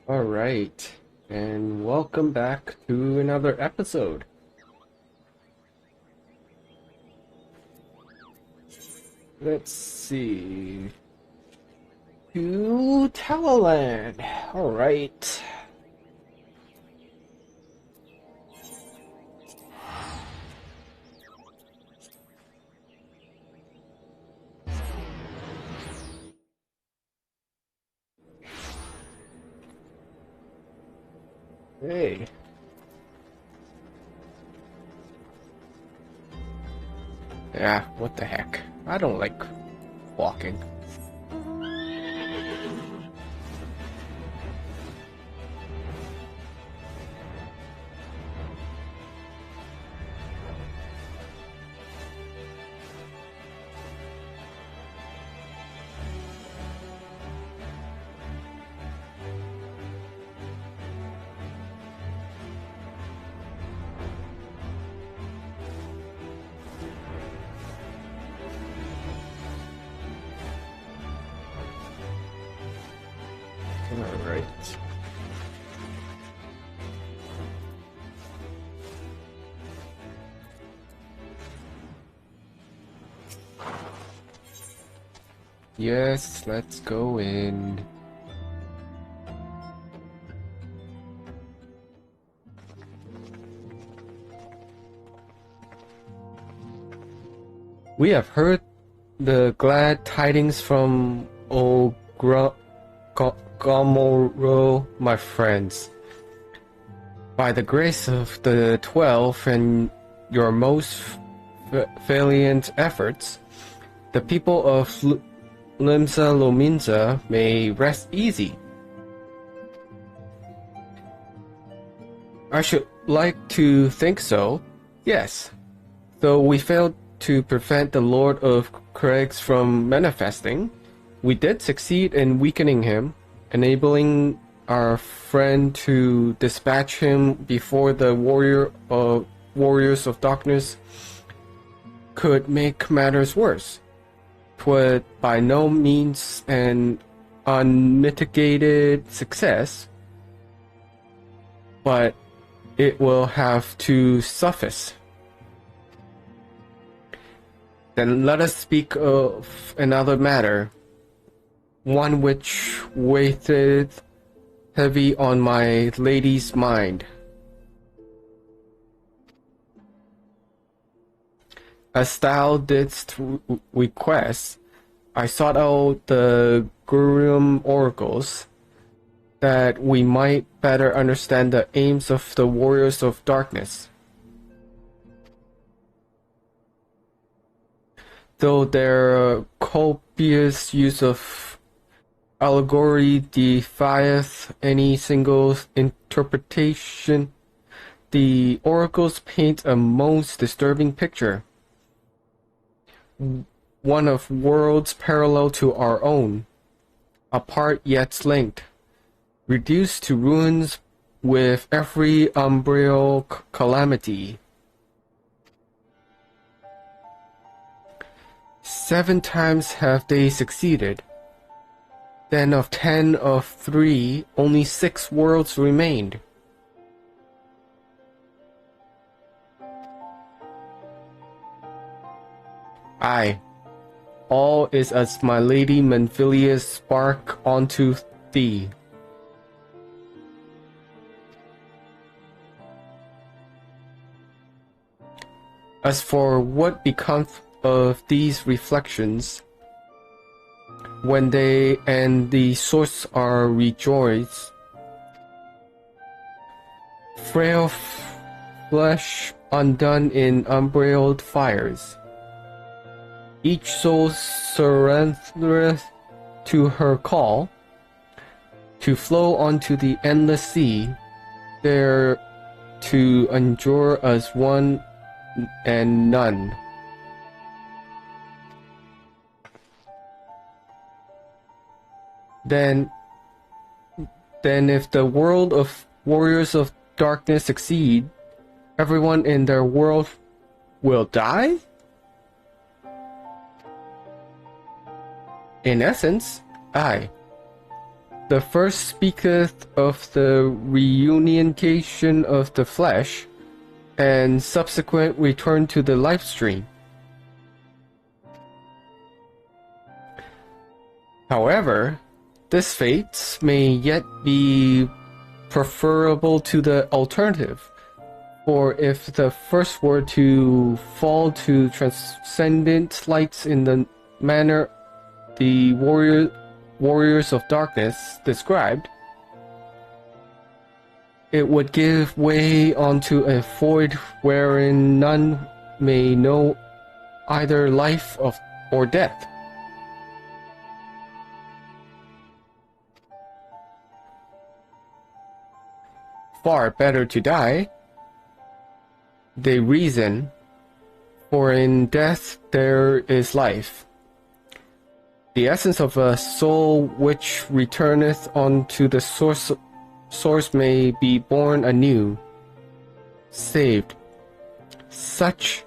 Alright, and welcome back to another episode. Let's see. To Talaland. Alright. Hey. Yeah, what the heck. I don't like walking. Alright. Yes, let's go in. We have heard the glad tidings from Gomoro, my friends. By the grace of the 12 and your most valiant efforts, the people of Limsa Lominsa may rest easy. I should like to think so, yes. Though we failed to prevent the Lord of Craigs from manifesting, we did succeed in weakening him, enabling our friend to dispatch him before the warriors of darkness could make matters worse. 'Twas by no means an unmitigated success, but it will have to suffice. Then let us speak of another matter, one which weigheth heavy on my lady's mind. As thou didst request, I sought out the Gurium oracles, that we might better understand the aims of the warriors of darkness. Though their copious use of allegory defieth any single interpretation, the oracles paint a most disturbing picture, one of worlds parallel to our own, apart yet linked, reduced to ruins with every umbral calamity. 7 times have they succeeded. Then of 10 of 3, only 6 worlds remained. Aye, all is as my lady Manphilius spark unto thee. As for what becometh of these reflections, when they and the source are rejoiced, frail flesh undone in unbrailed fires, Each soul surrendereth to her call, to flow onto the endless sea, there to endure as one and none. Then if the world of warriors of darkness succeed, everyone in their world will die? In essence, aye. The first speaketh of the reunification of the flesh, and subsequent return to the life stream. However, this fate may yet be preferable to the alternative, for if the first were to fall to transcendent lights in the manner the warriors of darkness described, it would give way onto a void wherein none may know either life or death. Far better to die, they reason, for in death there is life. The essence of a soul which returneth unto the source may be born anew, saved. Such,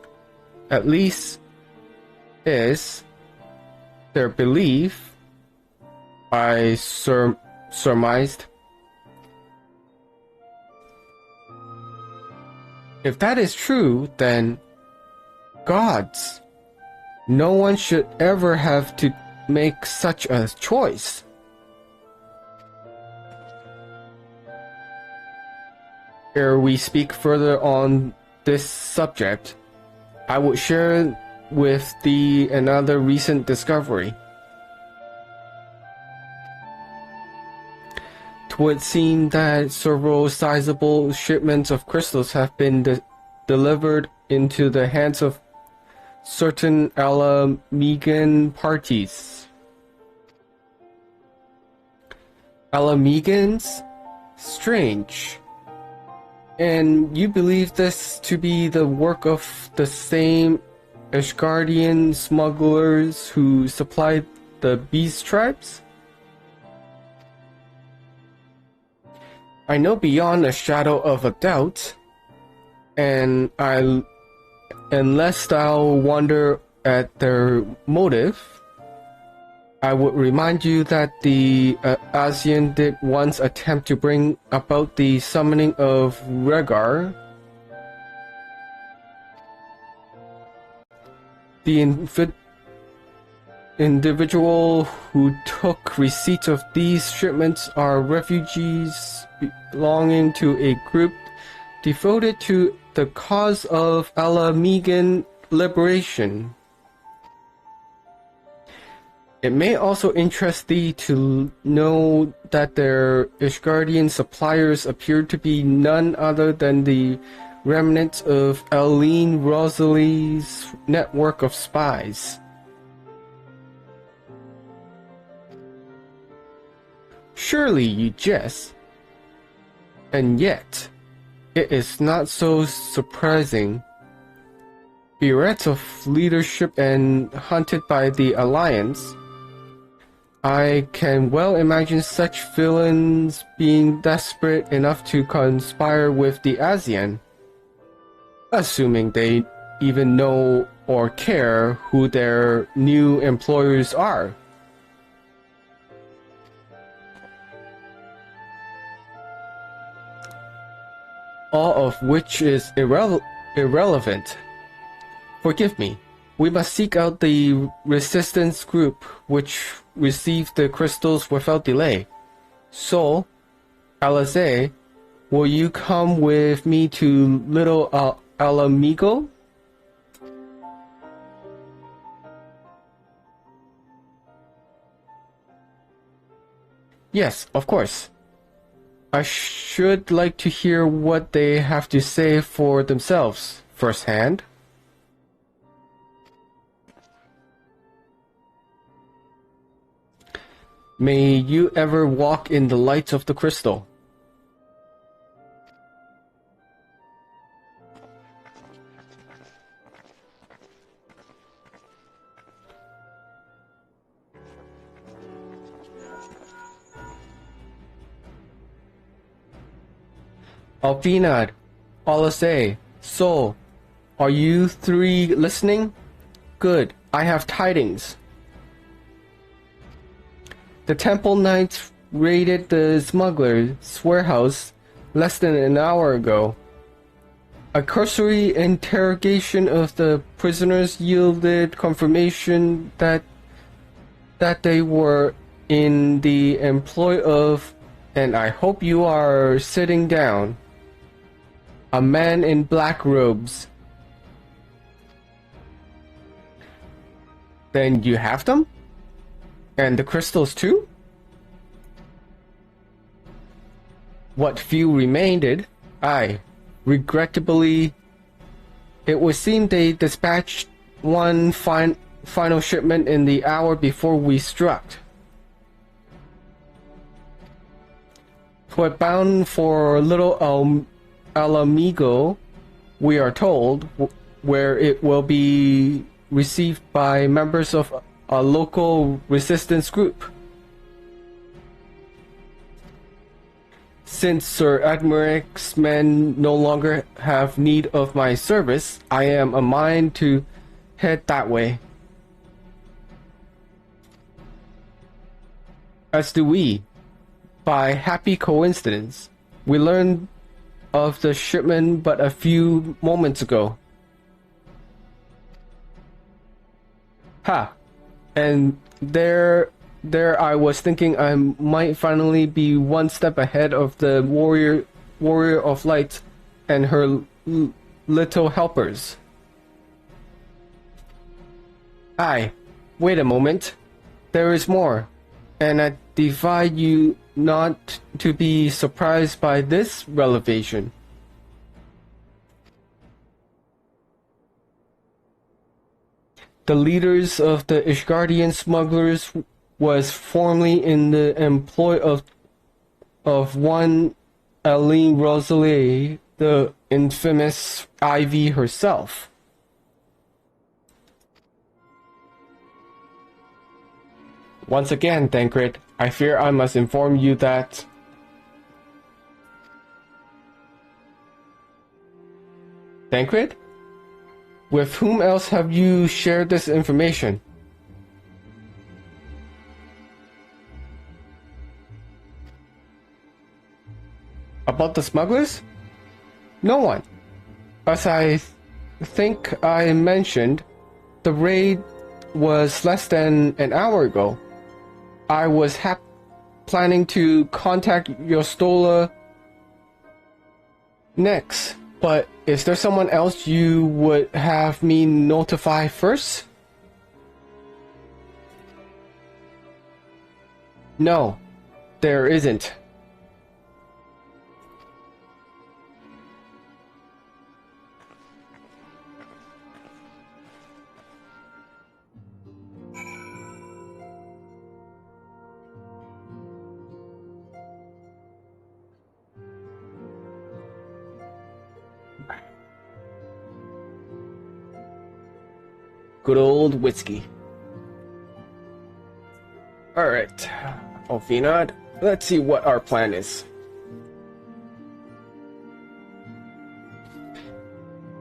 at least, is their belief, I surmised. If that is true, then gods, no one should ever have to make such a choice. Ere we speak further on this subject, I would share with thee another recent discovery. 'Twould seem that several sizable shipments of crystals have been delivered into the hands of certain Alamegan parties. Alamegans? Strange. And you believe this to be the work of the same Ashgardian smugglers who supplied the beast tribes? I know beyond a shadow of a doubt, and unless thou wonder at their motive, I would remind you that the ASEAN did once attempt to bring about the summoning of Rhaegar, the individual who took receipt of these shipments are refugees belonging to a group devoted to the cause of Alamegan liberation. It may also interest thee to know that their Ishgardian suppliers appear to be none other than the remnants of Eileen Rosalie's network of spies. Surely you jest. And yet, it is not so surprising. Bereft of leadership and hunted by the Alliance, I can well imagine such villains being desperate enough to conspire with the ASEAN, assuming they even know or care who their new employers are. All of which is irrelevant. Forgive me. We must seek out the resistance group which received the crystals without delay. So, Alize, will you come with me to Little Alamigo? Yes, of course. I should like to hear what they have to say for themselves firsthand. May you ever walk in the light of the crystal. Alfinad, Alase, Sol, are you three listening? Good, I have tidings. The Temple Knights raided the smuggler's warehouse less than an hour ago. A cursory interrogation of the prisoners yielded confirmation that they were in the employ of, and I hope you are sitting down, a man in black robes. Then you have them? And the crystals too? What few remained, aye. Regrettably, it would seem they dispatched one final shipment in the hour before we struck. 'Twas bound for little Alamigo, we are told, where it will be received by members of a local resistance group. Since Sir Admiral's men no longer have need of my service, I am a mind to head that way. As do we. By happy coincidence, we learned of the shipment but a few moments ago. Ha! And there I was thinking I might finally be one step ahead of the warrior of light and her little helpers. Aye, wait a moment. There is more, and I defy you not to be surprised by this revelation. The leaders of the Ishgardian smugglers was formerly in the employ of one Aline Rosalie, the infamous Ivy herself. Once again, Thancred, I fear I must inform you that Thancred? With whom else have you shared this information? About the smugglers? No one. As I think I mentioned, the raid was less than an hour ago. I was planning to contact Yostola next, but is there someone else you would have me notify first? No, there isn't. Good old whiskey. Alright, Alfinad, let's see what our plan is.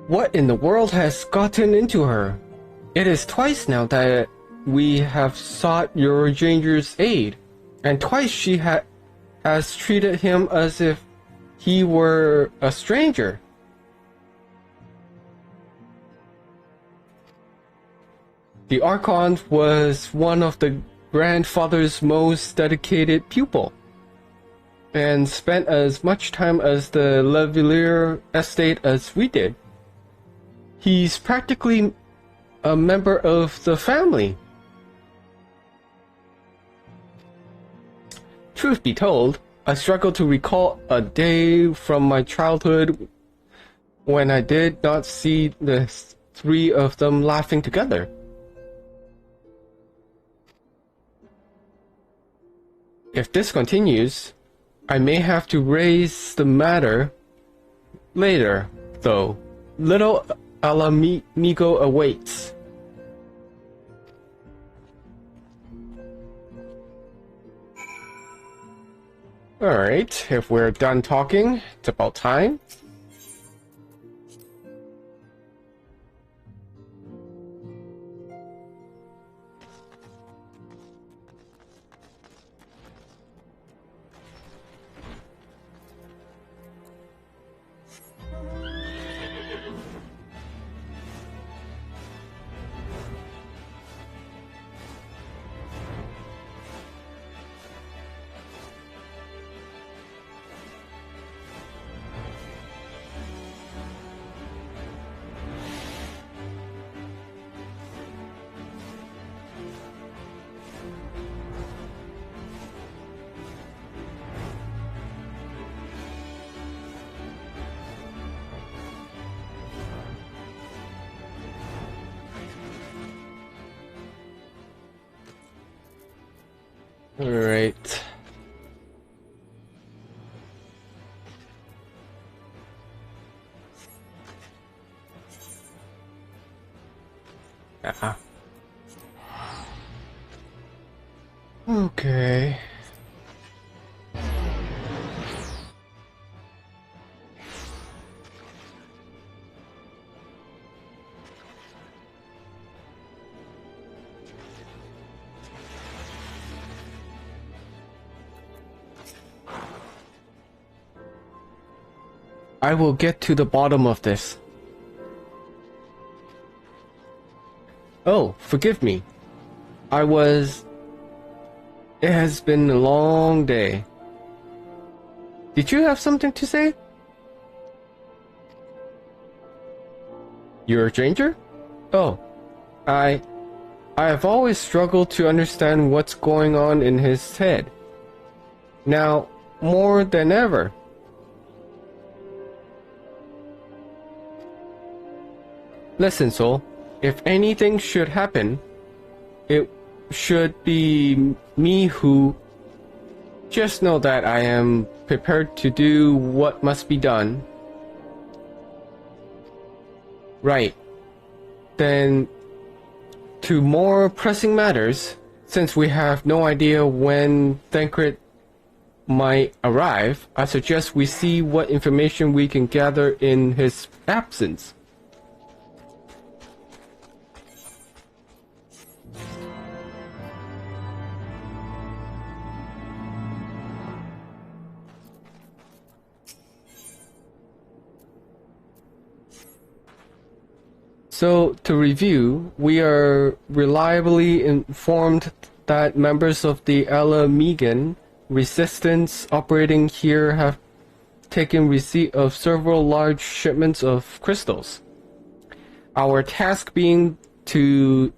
What in the world has gotten into her? It is twice now that we have sought your ranger's aid, and twice she has treated him as if he were a stranger. The Archon was one of the grandfather's most dedicated pupil, and spent as much time as the Levelier estate as we did. He's practically a member of the family. Truth be told, I struggle to recall a day from my childhood when I did not see the three of them laughing together. If this continues, I may have to raise the matter later, though. Little Alamigo awaits. Alright, if we're done talking, it's about time. Alright. Okay. I will get to the bottom of this. Oh, forgive me. It has been a long day. Did you have something to say? You're a stranger? Oh, I have always struggled to understand what's going on in his head. Now, more than ever. Listen, Soul, if anything should happen, it should be me who... Just know that I am prepared to do what must be done. Right. Then, to more pressing matters, since we have no idea when Thancred might arrive, I suggest we see what information we can gather in his absence. So, to review, we are reliably informed that members of the Alamigan resistance operating here have taken receipt of several large shipments of crystals. Our task being to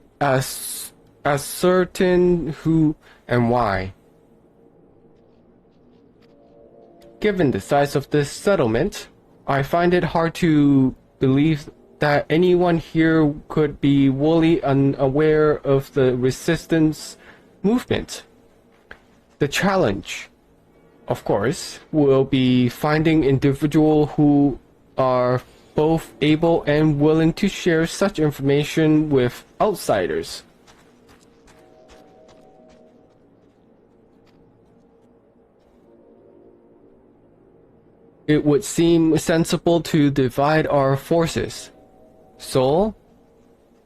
ascertain who and why. Given the size of this settlement, I find it hard to believe that anyone here could be wholly unaware of the resistance movement. The challenge, of course, will be finding individuals who are both able and willing to share such information with outsiders. It would seem sensible to divide our forces. So,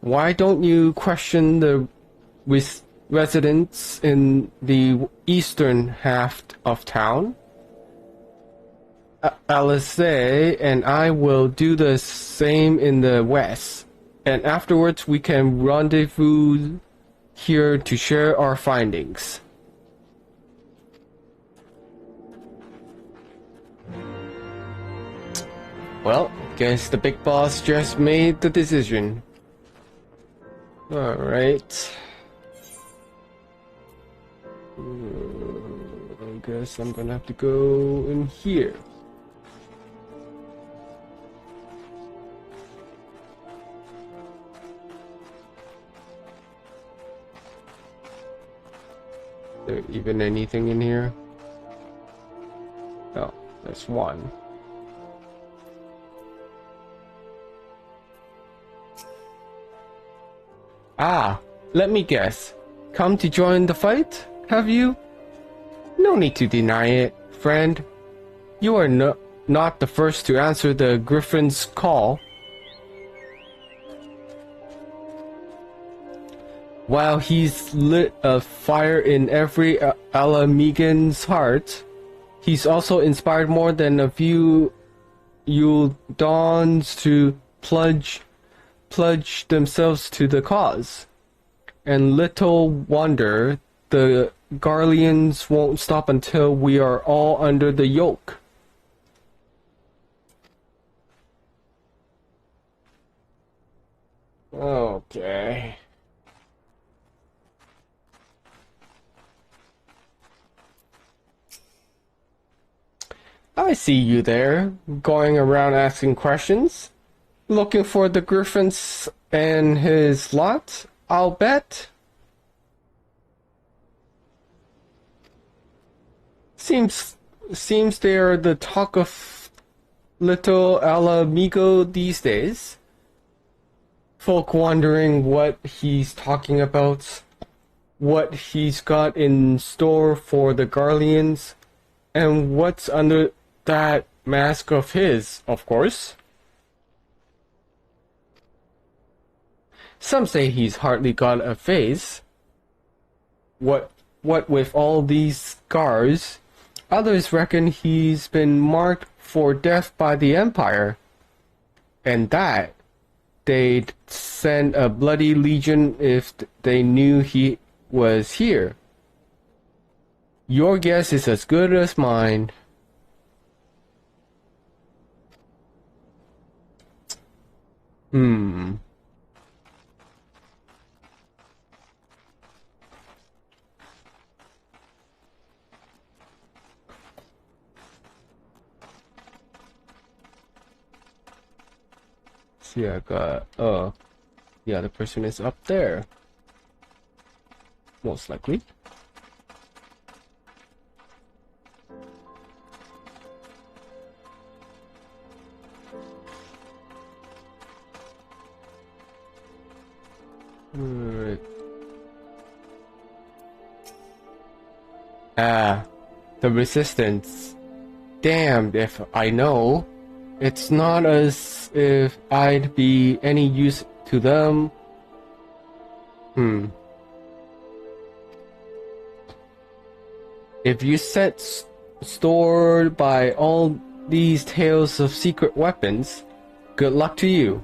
why don't you question the residents in the eastern half of town? Alice and I will do the same in the west, and afterwards we can rendezvous here to share our findings. Well, guess the big boss just made the decision. Alright. I guess I'm gonna have to go in here. There we even anything in here? Oh, there's one. Ah, let me guess. Come to join the fight, have you? No need to deny it, friend. You are not the first to answer the Griffin's call. While he's lit a fire in every Alamegan's heart, he's also inspired more than a few Dawns to plunge themselves to the cause. And little wonder the Garleans won't stop until we are all under the yoke. Okay. I see you there, going around asking questions. Looking for the Griffins and his lot, I'll bet. Seems they are the talk of Little Alamigo these days. Folk wondering what he's talking about, what he's got in store for the Garleans, and what's under that mask of his, of course. Some say he's hardly got a face. What with all these scars? Others reckon he's been marked for death by the Empire. And that they'd send a bloody legion if they knew he was here. Your guess is as good as mine. See, I got, the other person is up there. Most likely. Alright. Ah, the resistance. Damned if I know. It's not as if I'd be any use to them. If you set store by all these tales of secret weapons, good luck to you.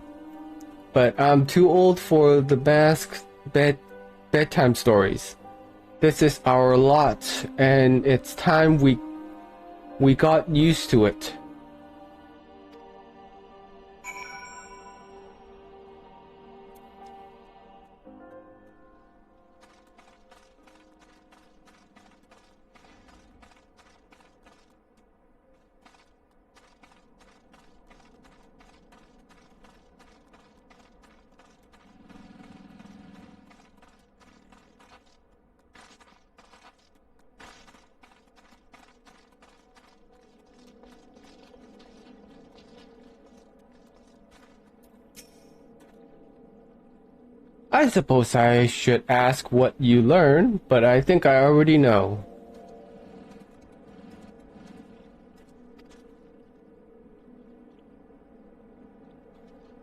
But I'm too old for the masked bedtime stories. This is our lot, and it's time we got used to it. I suppose I should ask what you learned, but I think I already know.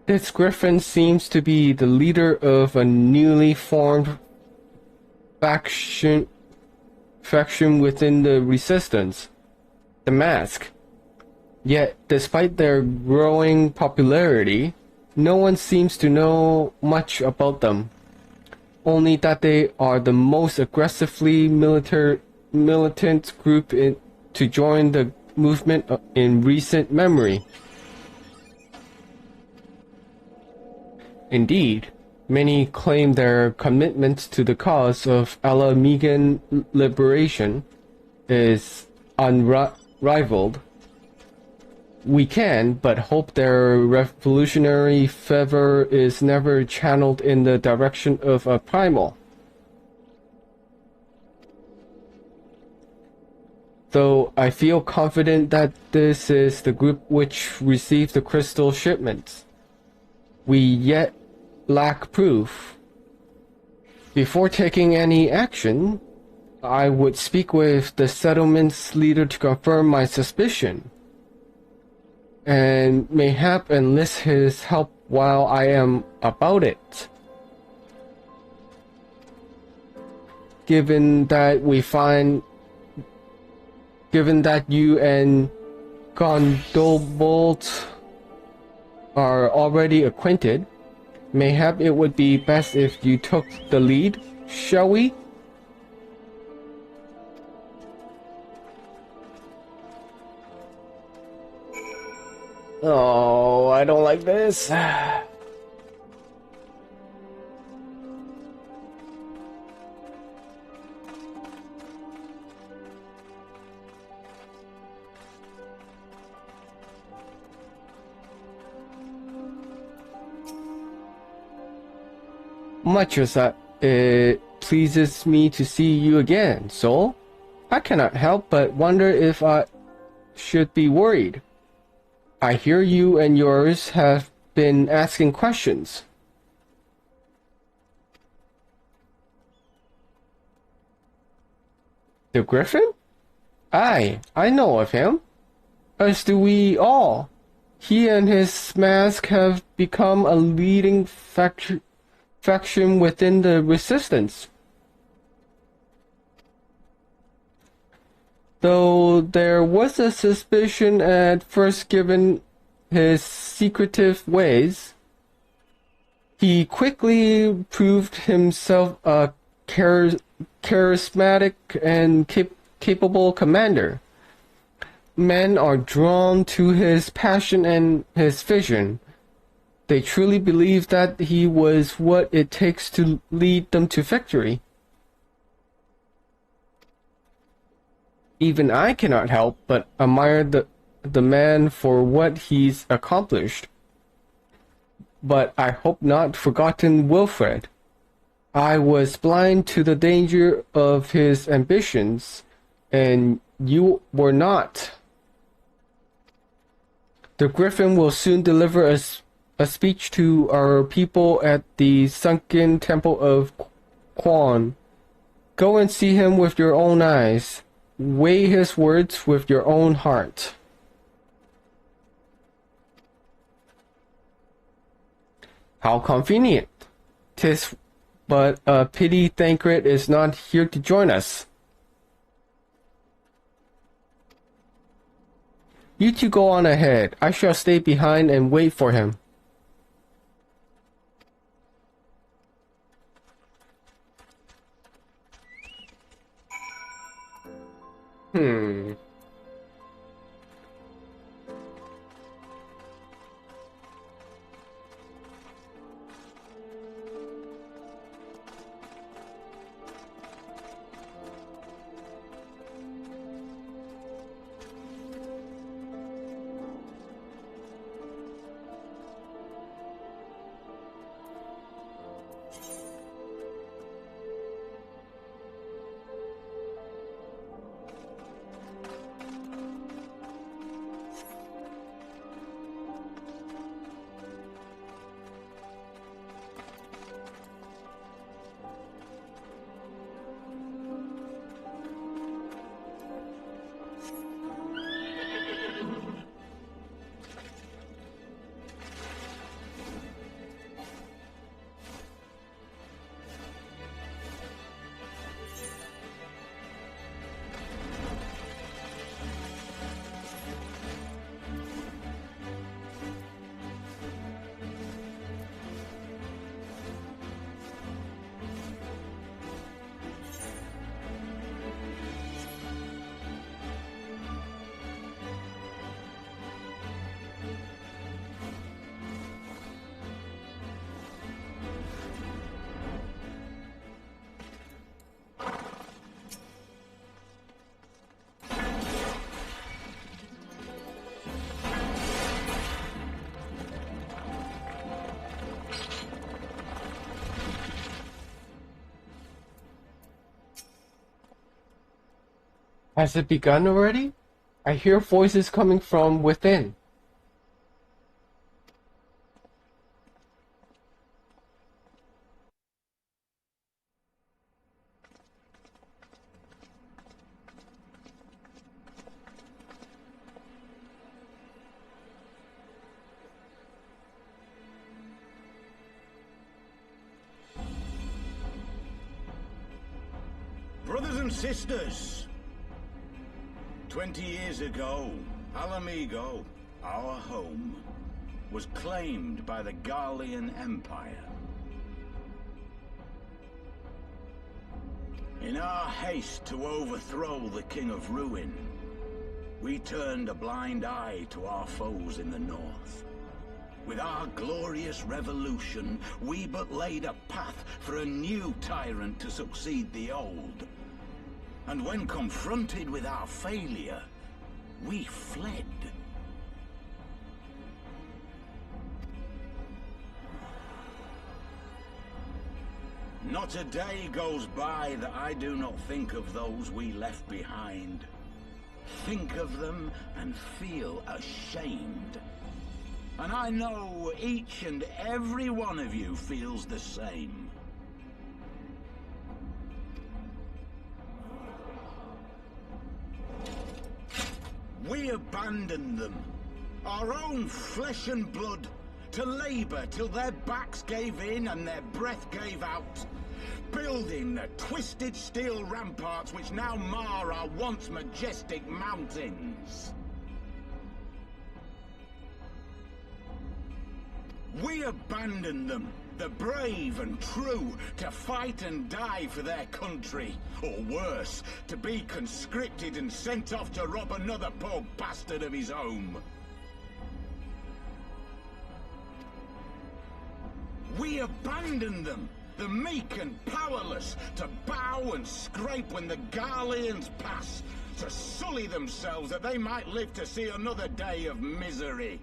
This Griffin seems to be the leader of a newly formed faction within the Resistance, the Mask. Yet, despite their growing popularity, no one seems to know much about them. Only that they are the most aggressively militant group to join the movement in recent memory. Indeed, many claim their commitment to the cause of Alamegan liberation is unrivaled. We can but hope their revolutionary fervor is never channeled in the direction of a primal. though I feel confident that this is the group which received the crystal shipments. We yet lack proof. Before taking any action, I would speak with the settlement's leader to confirm my suspicion, and mayhap enlist his help while I am about it. Given that you and Gondolbolt are already acquainted, mayhap it would be best if you took the lead, shall we? Oh, I don't like this. Much as it pleases me to see you again, Soul, I cannot help but wonder if I should be worried. I hear you and yours have been asking questions. The Griffin? Aye, I know of him. As do we all. He and his mask have become a leading faction within the Resistance. Though there was a suspicion at first given his secretive ways, he quickly proved himself a charismatic and capable commander. Men are drawn to his passion and his vision. They truly believe that he was what it takes to lead them to victory. Even I cannot help but admire the man for what he's accomplished. But I hope not forgotten Wilfred. I was blind to the danger of his ambitions, and you were not. The Griffin will soon deliver a speech to our people at the sunken temple of Quan. Go and see him with your own eyes. Weigh his words with your own heart. How convenient. 'Tis but a pity Thancred is not here to join us. You two go on ahead. I shall stay behind and wait for him. Has it begun already? I hear voices coming from within. Brothers and sisters, 20 years ago, Alamigo, our home, was claimed by the Garlean Empire. In our haste to overthrow the King of Ruin, we turned a blind eye to our foes in the north. With our glorious revolution, we but laid a path for a new tyrant to succeed the old. And when confronted with our failure, we fled. Not a day goes by that I do not think of those we left behind. Think of them and feel ashamed. And I know each and every one of you feels the same. We abandoned them, our own flesh and blood, to labor till their backs gave in and their breath gave out, building the twisted steel ramparts which now mar our once majestic mountains. We abandoned them, the brave and true, to fight and die for their country, or worse, to be conscripted and sent off to rob another poor bastard of his home. We abandoned them, the meek and powerless, to bow and scrape when the Garleans pass, to sully themselves that they might live to see another day of misery.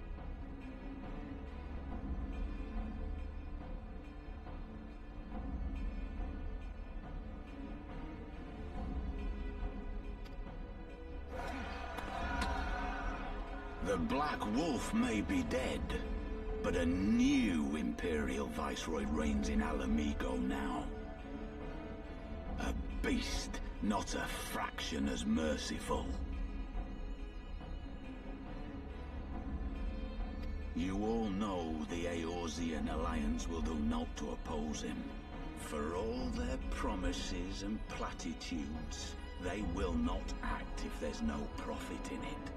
The Black Wolf may be dead, but a new Imperial Viceroy reigns in Alamigo now. A beast, not a fraction as merciful. You all know the Eorzean Alliance will do naught to oppose him. For all their promises and platitudes, they will not act if there's no profit in it.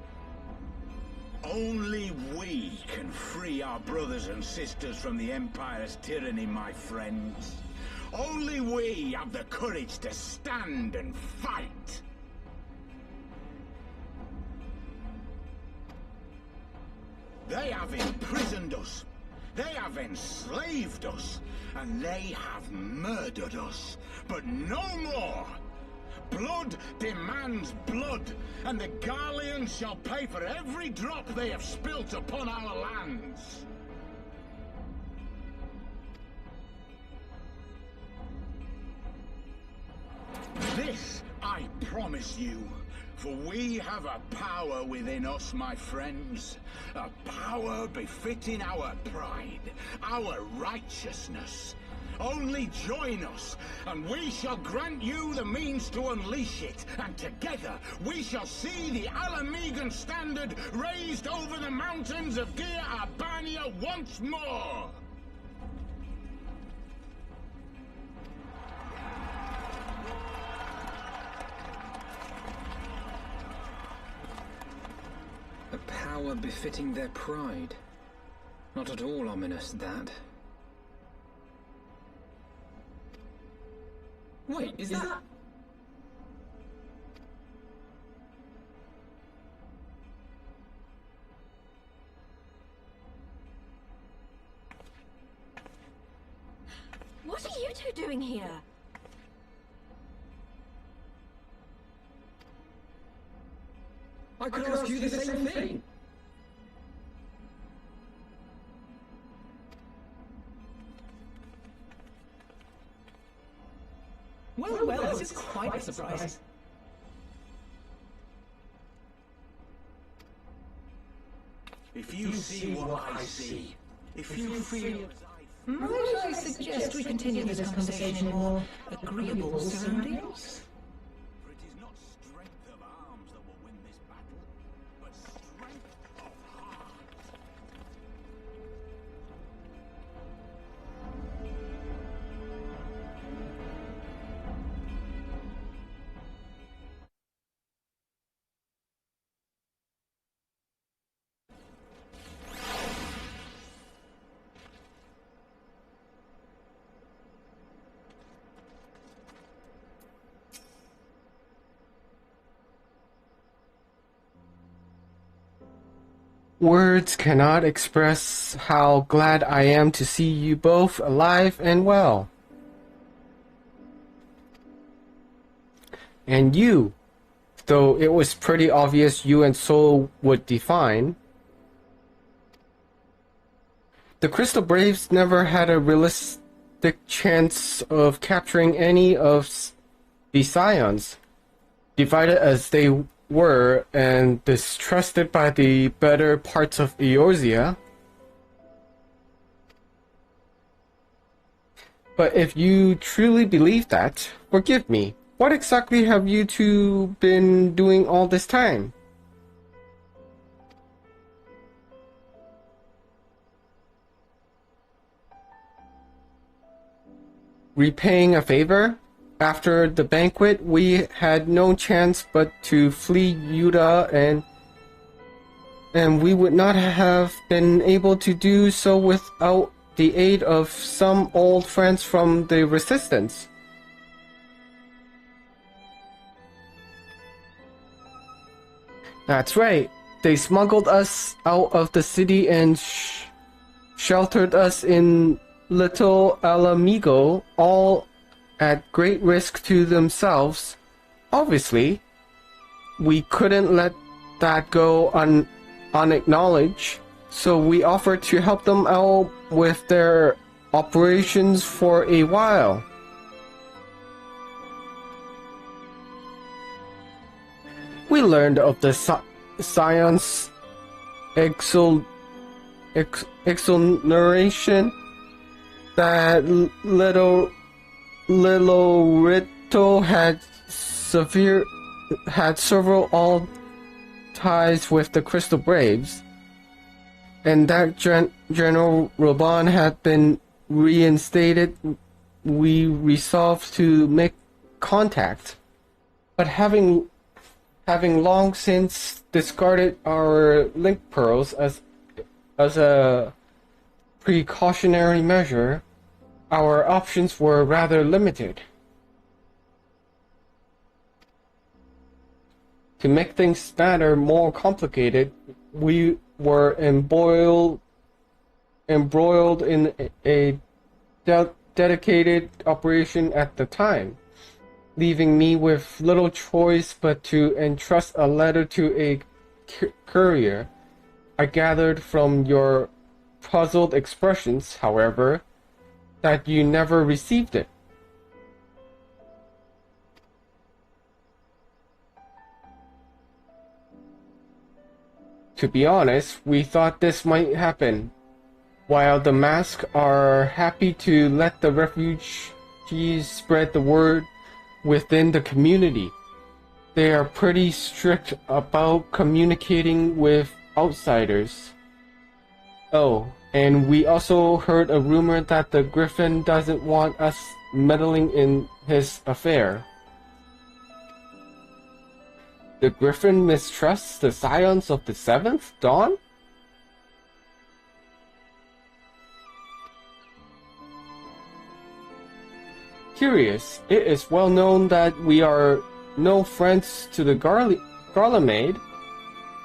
Only we can free our brothers and sisters from the Empire's tyranny, my friends. Only we have the courage to stand and fight. They have imprisoned us. They have enslaved us. And they have murdered us. But no more! Blood demands blood, and the Garleans shall pay for every drop they have spilt upon our lands. This I promise you, for we have a power within us, my friends. A power befitting our pride, our righteousness. Only join us, and we shall grant you the means to unleash it, and together we shall see the Alamigan standard raised over the mountains of Gia Albania once more! A power befitting their pride. Not at all ominous, that. Wait, is that... What are you two doing here? I could ask you the same thing! Well, this is quite a surprise. If you see what I see, if you feel as I feel, Might I suggest we continue this conversation in more agreeable surroundings? for it is not strength of arms that will win this battle, but strength of heart. Words cannot express how glad I am to see you both alive and well. And you, though it was pretty obvious you and Soul would define. The Crystal Braves never had a realistic chance of capturing any of the Scions, divided as they were and distrusted by the better parts of Eorzea. But if you truly believe that, forgive me. What exactly have you two been doing all this time? Repaying a favor? After the banquet, we had no chance but to flee Yuda, and we would not have been able to do so without the aid of some old friends from the Resistance. That's right. They smuggled us out of the city and sheltered us in Little Alamigo, all at great risk to themselves. Obviously, we couldn't let that go unacknowledged, so we offered to help them out with their operations for a while. We learned of the Scion's exoneration, that little Rito had several old ties with the Crystal Braves, and that General Roban had been reinstated. We resolved to make contact, but having long since discarded our link pearls as a precautionary measure, our options were rather limited. To make things matter more complicated, we were embroiled in a dedicated operation at the time, leaving me with little choice but to entrust a letter to a courier. I gathered from your puzzled expressions, however, that you never received it. To be honest, we thought this might happen. While the Mask are happy to let the refugees spread the word within the community, they are pretty strict about communicating with outsiders. Oh, and we also heard a rumor that the Griffin doesn't want us meddling in his affair. The Griffin mistrusts the Scions of the Seventh Dawn? Curious. It is well known that we are no friends to the Garlemade.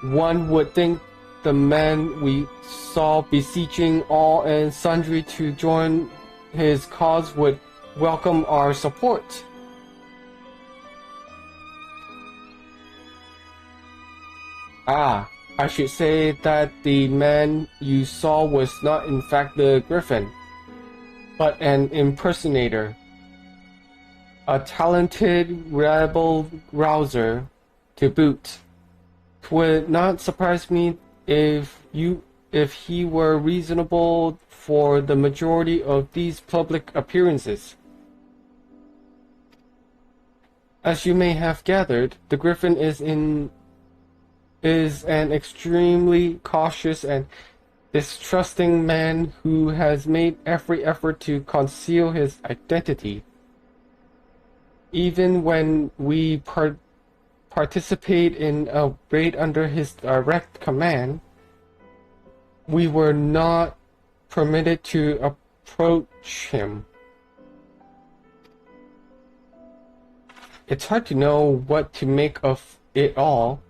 One would think the man we saw beseeching all and sundry to join his cause would welcome our support. Ah, I should say that the man you saw was not in fact the Griffin, but an impersonator. A talented rebel rouser to boot. 'Twould not surprise me if if he were reasonable for the majority of these public appearances. As you may have gathered, the Griffin is an extremely cautious and distrusting man who has made every effort to conceal his identity. Even when we participate in a raid under his direct command, we were not permitted to approach him. It's hard to know what to make of it all.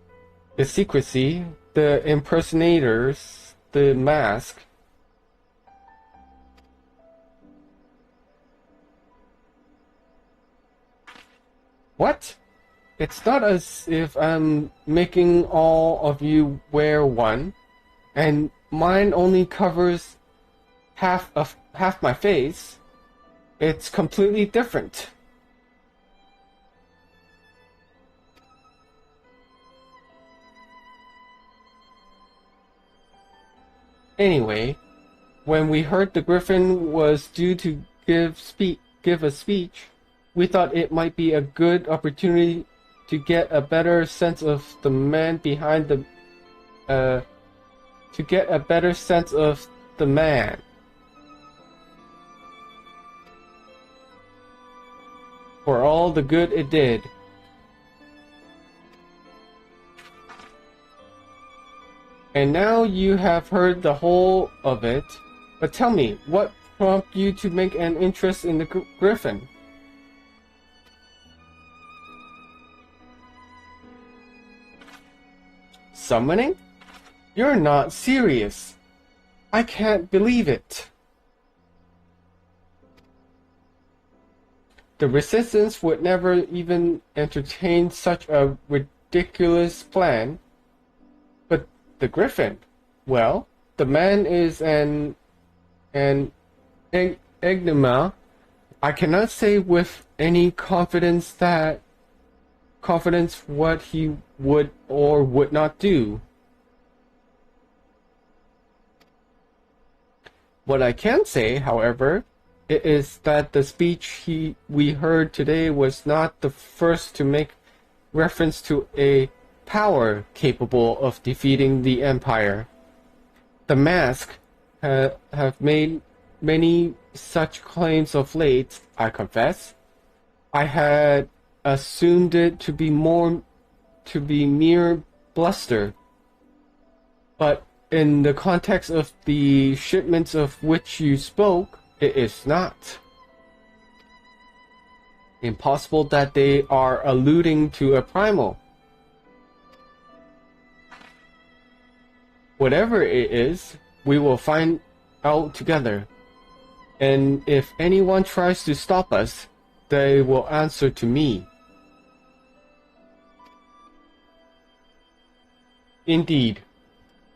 The secrecy, the impersonators, the mask. What? It's not as if I'm making all of you wear one, and mine only covers half my face. It's completely different. Anyway, when we heard the Griffin was due to give a speech, we thought it might be a good opportunity to get a better sense of the man behind the man. For all the good it did. And now you have heard the whole of it, but tell me, what prompted you to make an interest in the Griffin? Summoning? You're not serious. I can't believe it. The Resistance would never even entertain such a ridiculous plan. But the Griffin, well, the man is an enigma. I cannot say with any confidence what he would or would not do. What I can say, however, it is that the speech we heard today was not the first to make reference to a power capable of defeating the Empire. The Mask have made many such claims of late, I confess. I had assumed it to be mere bluster. But in the context of the shipments of which you spoke, it is not. Impossible that they are alluding to a primal. Whatever it is, we will find out together. And if anyone tries to stop us, they will answer to me. Indeed.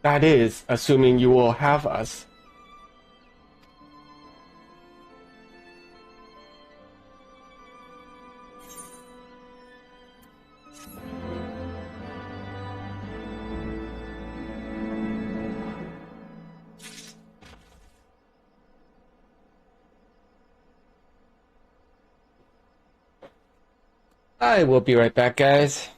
That is, assuming you will have us. I will be right back, guys.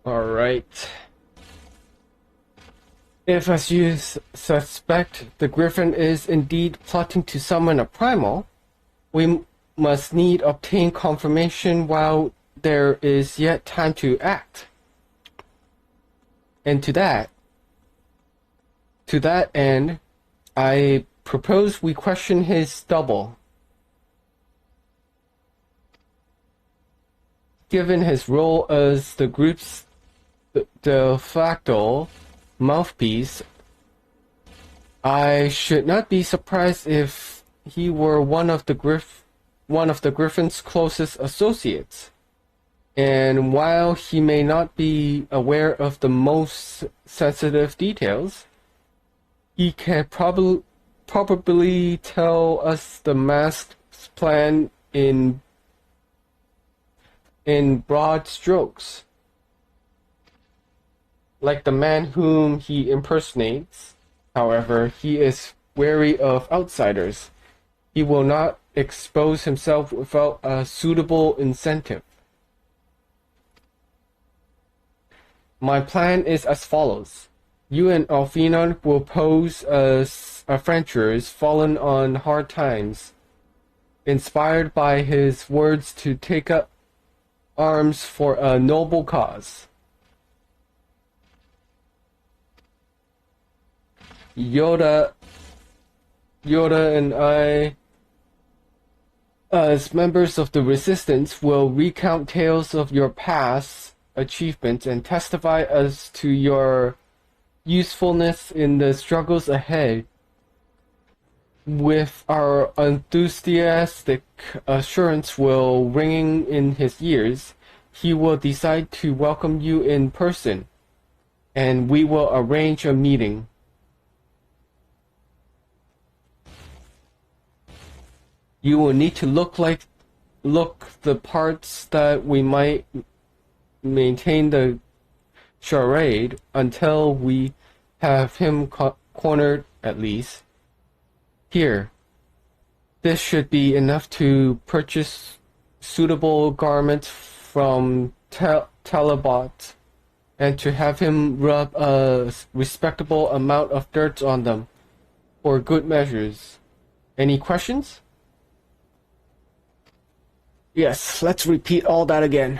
Alright. If, as you suspect, the Griffin is indeed plotting to summon a primal, we must need obtain confirmation while there is yet time to act. And to that end, I propose we question his double. Given his role as the group's de facto mouthpiece, I should not be surprised if he were one of the Griffin's closest associates. And while he may not be aware of the most sensitive details, he can probably tell us the masked plan in broad strokes. Like the man whom he impersonates, however, he is wary of outsiders. He will not expose himself without a suitable incentive. My plan is as follows. You and Alfinon will pose as adventurers fallen on hard times, inspired by his words to take up arms for a noble cause. Yoda and I, as members of the Resistance, will recount tales of your past achievements and testify as to your usefulness in the struggles ahead. With our enthusiastic assurance will ringing in his ears, he will decide to welcome you in person, and we will arrange a meeting. You will need to look the parts that we might maintain the charade until we have him cornered at least. Here, this should be enough to purchase suitable garments from Talabot and to have him rub a respectable amount of dirt on them for good measures. Any questions? Yes, let's repeat all that again.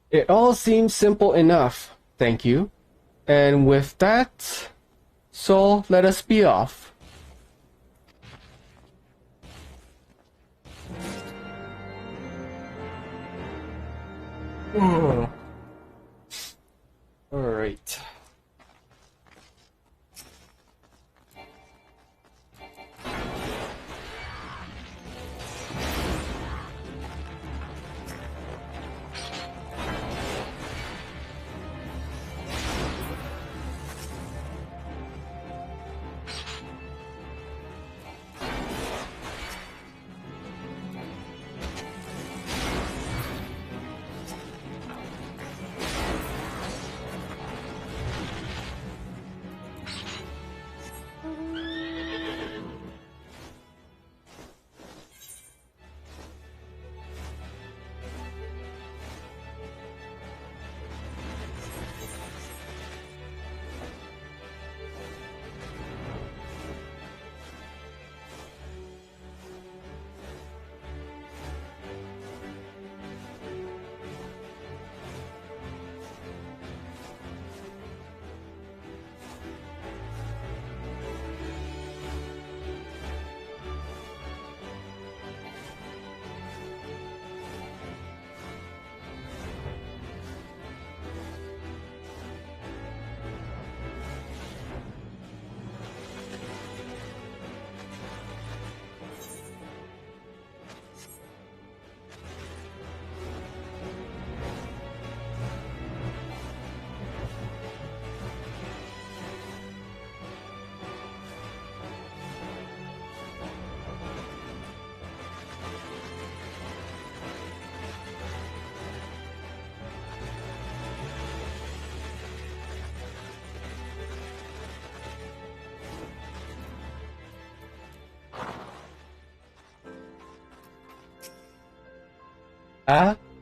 It all seems simple enough, thank you. And with that, so let us be off. Alright.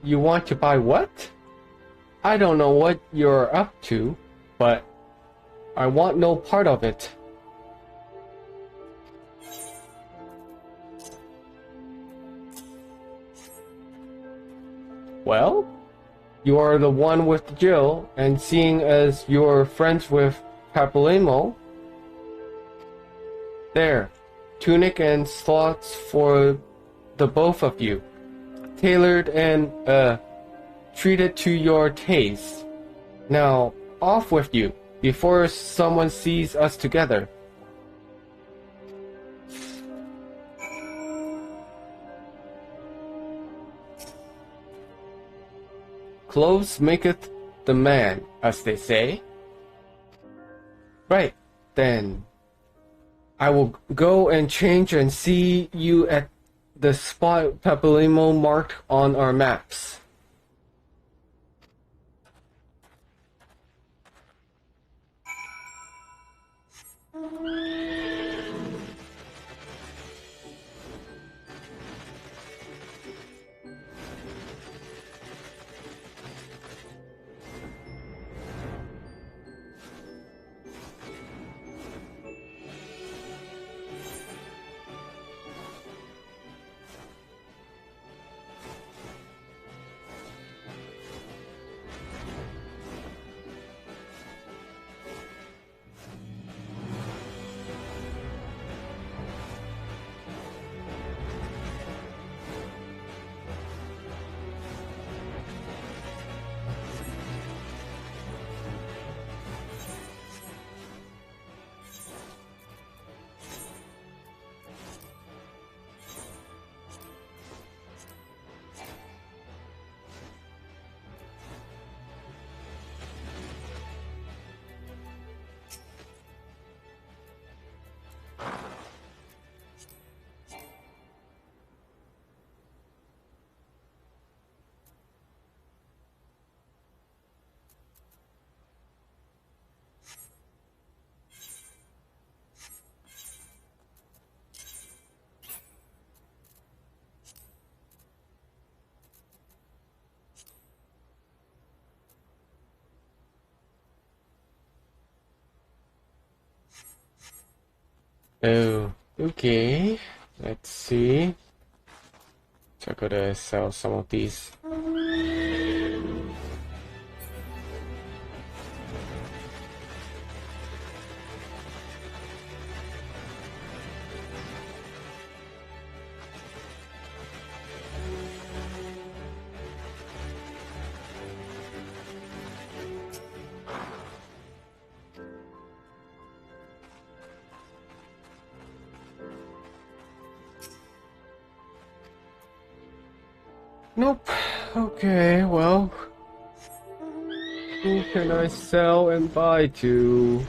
You want to buy what? I don't know what you're up to, but I want no part of it. Well, you are the one with Jill, and seeing as you're friends with Papalimo, there, tunic and slots for the both of you, tailored and treated to your taste. Now, off with you, before someone sees us together. Clothes maketh the man, as they say. Right, then. I will go and change and see you at the spot Papalimo marked on our maps. Oh, okay. Let's see. So I gotta sell some of these. Nope. Okay, well, who can I sell and buy to?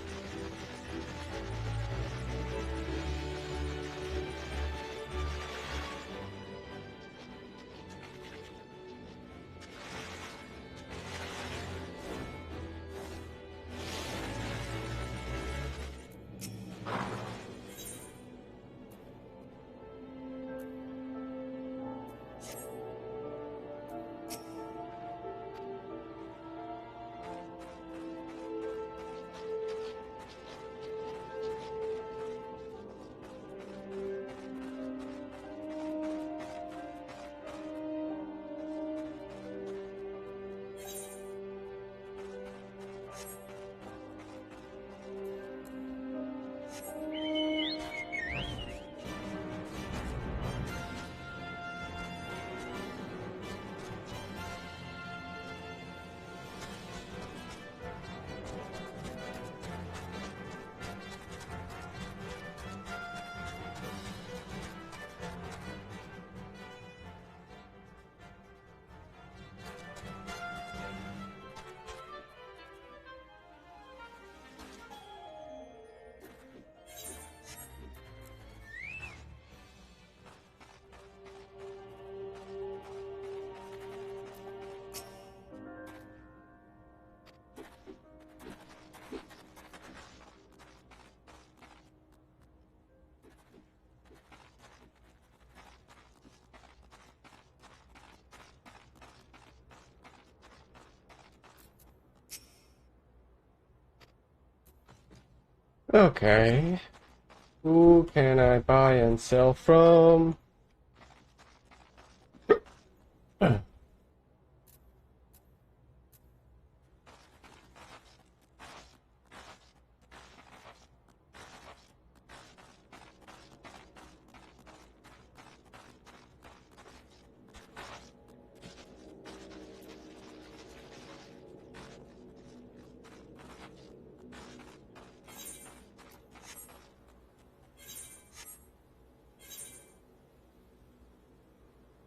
Okay. Who can I buy and sell from?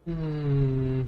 Hmm.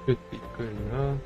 Should be good enough.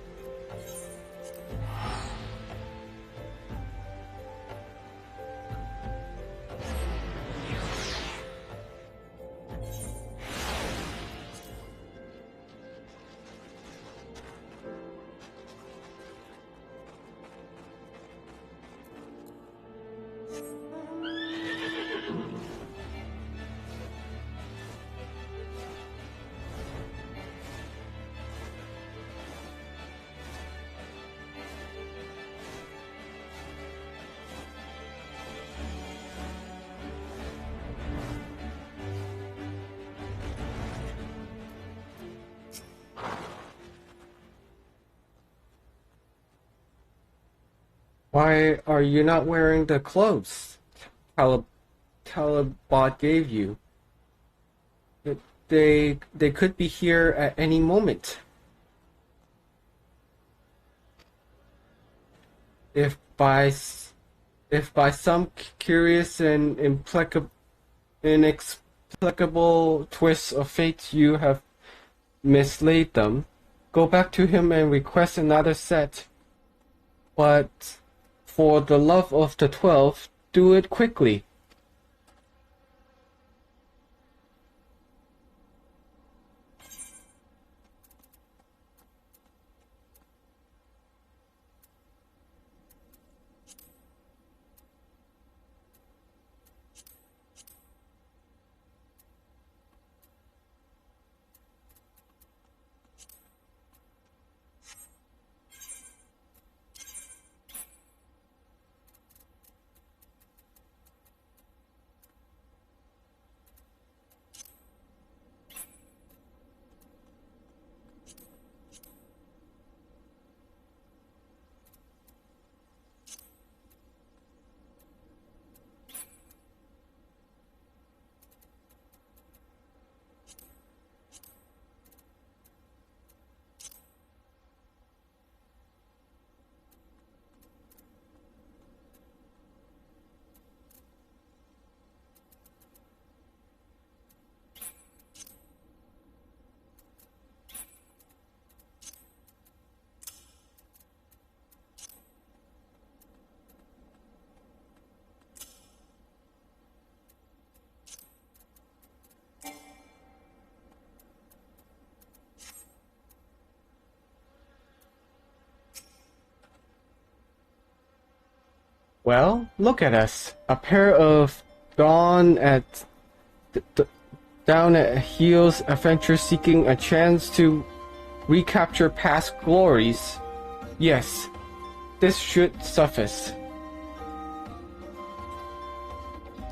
Why are you not wearing the clothes Talabot gave you? They could be here at any moment. If by some curious and inexplicable twist of fate you have mislaid them, go back to him and request another set. But for the love of the 12, do it quickly. Well, look at us. A pair of down at heels adventurers seeking a chance to recapture past glories. Yes, this should suffice.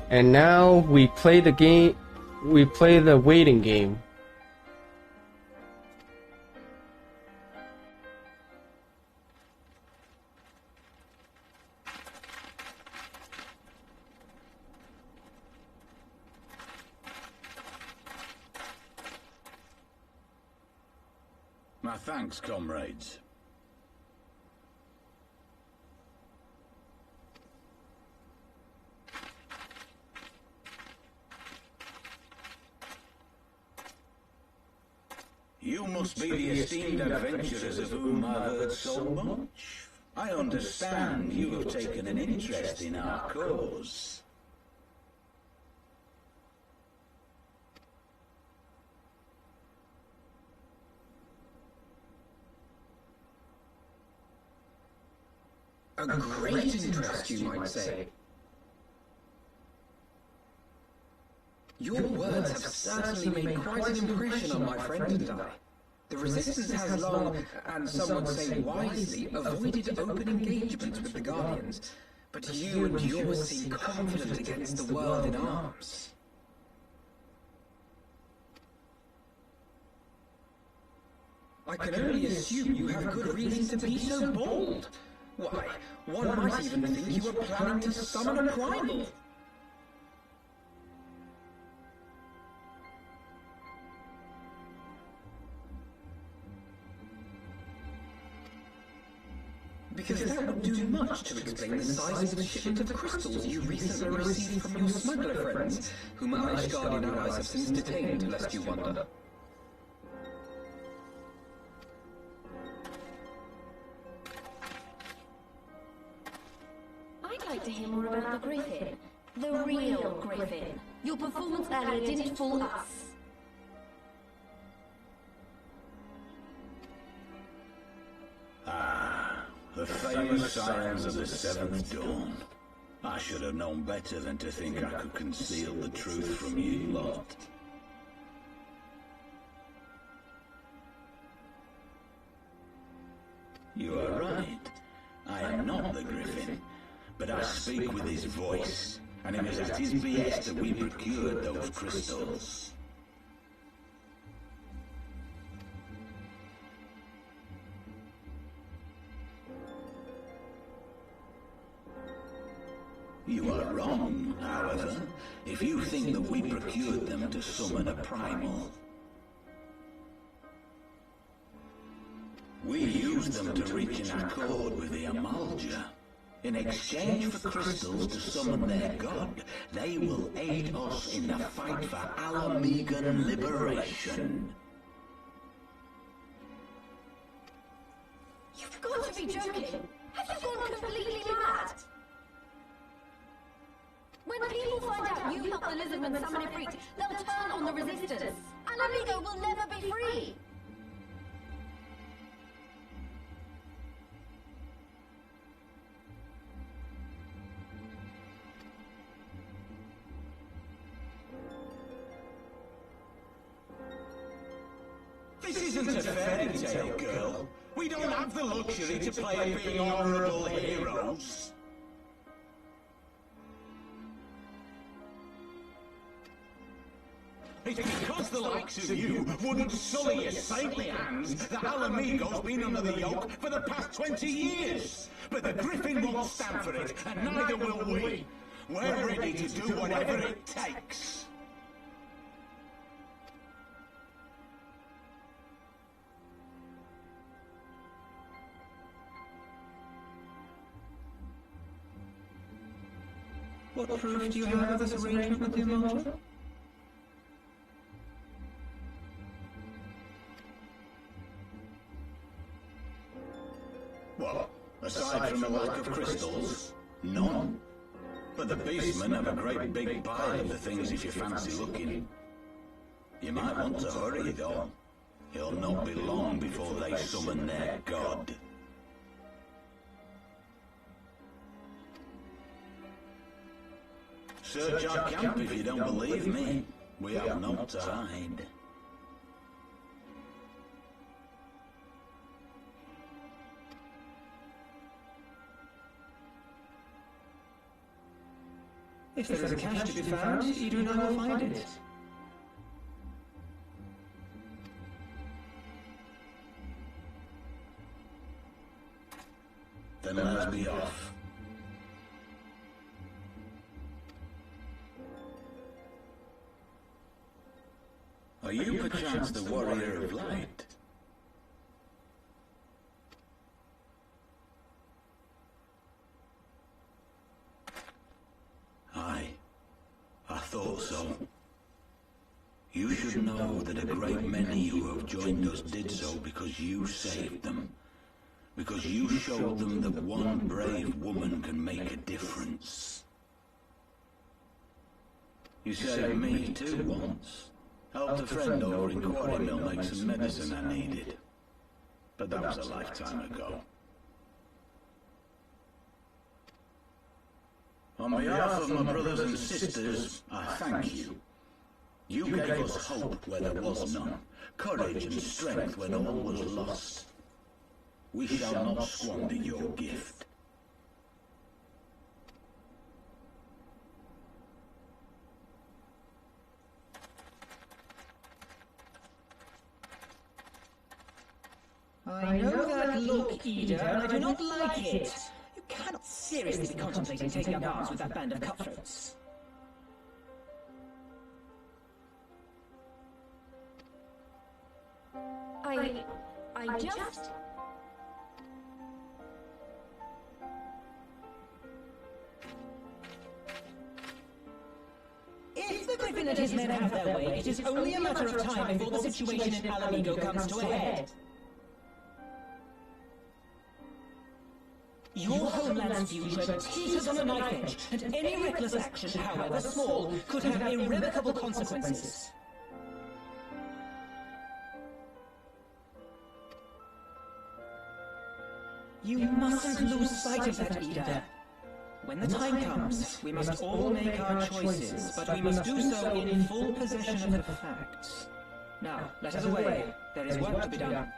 And now we play the game. We play the waiting game. My thanks, comrades. You must be the esteemed adventurers of whom I've heard so much. I understand you have taken an interest in our cause. A great interest, you might say. Your words have certainly made quite an impression on my friend and I. The Resistance has long, and some would say wisely, avoided open engagements with the Guardians, but you and yours seem confident against the world in arms. I can only assume you have good reason to be so bold. Why, one might even think you were planning to summon a primal. Because that would do much to explain the size of the shipment of crystals you recently received from your smuggler friends, whom our Guardian allies have since detained, lest you wonder. I'd like to hear more about the Griffin. The real Griffin. Your performance earlier didn't fool us. The famous scions of the Seventh Dawn. I should have known better than to think I could conceal the truth from you lot. You are right. I am not the Griffin, but I speak with his voice, and it was at his behest that we procured those crystals. You are wrong, however, if you think that we procured them to summon a primal. We used them to reach an accord with the Amalja. In exchange for crystals to summon their god, they will aid us in the fight for Alamegan liberation. You've got to be joking! Have you gone completely mad? When people find out you helped the lizardmen summon Ifrit, they'll turn on the resistance. Alamigo will never be free! This isn't a fairy tale, girl. We don't have the luxury to play being honorable heroes. It's because the likes of you wouldn't sully your saintly hands that Alamigo's been under the yoke for the past 20 years. But the Griffin won't stand for it, and neither will we. We're ready to do whatever it takes. What proof do you have of this arrangement with the Amalja? What? Aside from the lack of crystals? None. But the beastmen have a great big pile of the things if you fancy looking. You might want to hurry, though. It'll not be long before they summon their god. Search our camp if you don't believe me. We have naught to hide. If there is a cache to be found, Edu and I will find it. Then let us be off. Are you perchance the warrior of light? Aye, I thought so. You should know that a great many who have joined us did so because you saved them. Because you showed them that one brave woman can make a difference. You saved me too once. Helped a friend over in Quarry Mill make some medicine I needed. But that was a lifetime ago. On behalf of my brothers and sisters, I thank you. You gave us hope where there was none, courage and strength when all was lost. We shall not squander your gift. I know that look, Ida, and I do not like it. You cannot seriously be contemplating taking up arms with that band of cutthroats. I just... If the Griffin and his men have their way, it is only a matter of time before the situation in Alamigo comes to a head. Your homeland's future teeters on a knife edge, and any reckless action, however small, could have irrevocable consequences. You mustn't lose sight of that, Ida. When the time comes, we must all make our choices, but we must do so in full possession of the facts. Now, let us away. There is work to be done.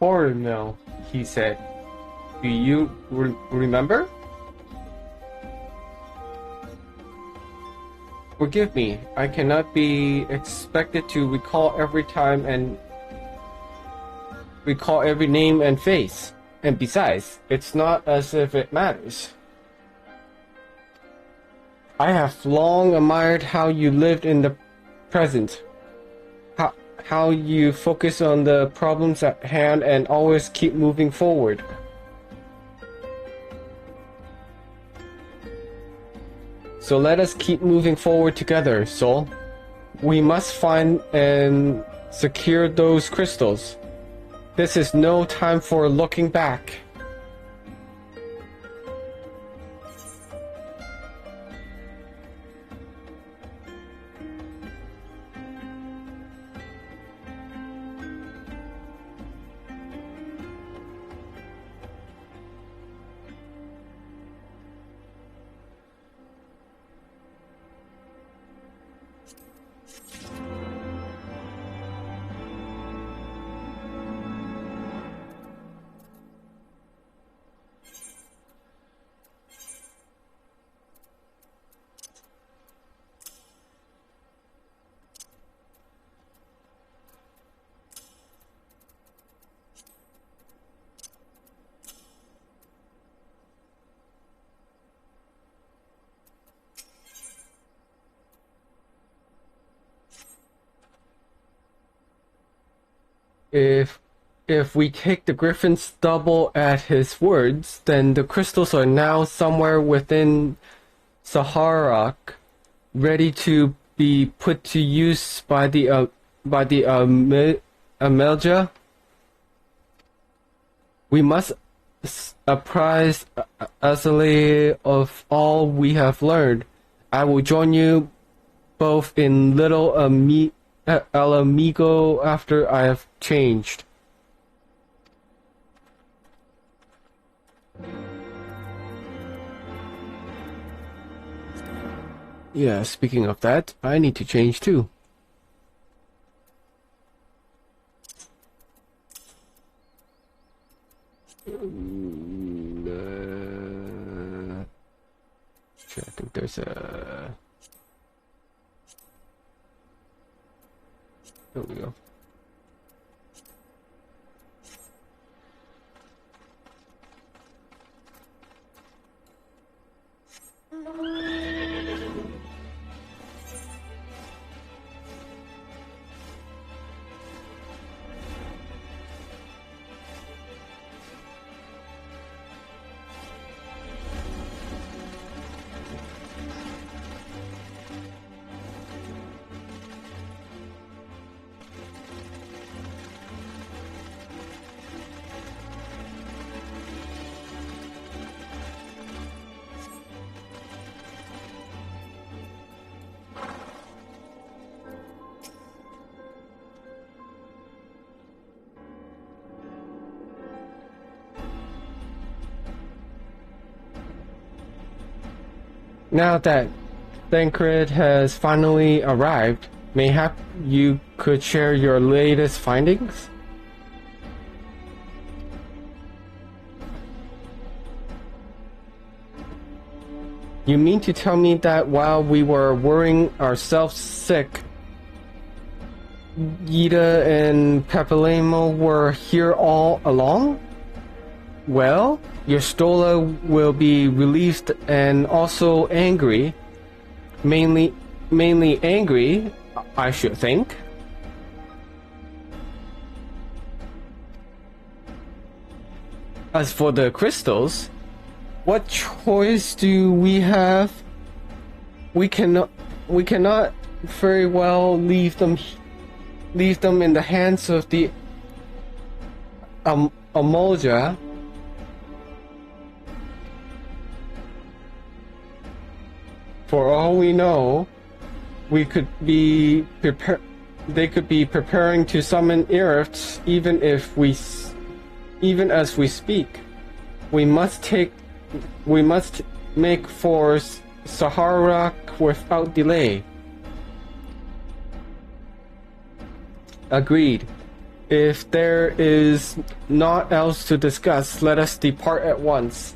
horror mill, he said. Do you remember? Forgive me, I cannot be expected to recall every name and face. And besides, it's not as if it matters. I have long admired how you lived in the present. How you focus on the problems at hand and always keep moving forward. So let us keep moving forward together, Soul. We must find and secure those crystals. This is no time for looking back. If we take the Griffin's double at his words, then the crystals are now somewhere within Saharak, ready to be put to use by the Amelja. We must apprise Azalea of all we have learned. I will join you both in Little El Amigo after I have changed. Yeah, speaking of that, I need to change too. I think there's a... There we go. Now that Thancred has finally arrived, mayhap you could share your latest findings? You mean to tell me that while we were worrying ourselves sick, Yida and Papalemo were here all along? Well, your Stola will be relieved and also angry. Mainly angry, I should think. As for the crystals, what choice do we have? We cannot very well leave them in the hands of the Amolja. For all we know, they could be preparing to summon Iriths even as we speak. We must make for Saharak without delay. Agreed. If there is naught else to discuss, let us depart at once.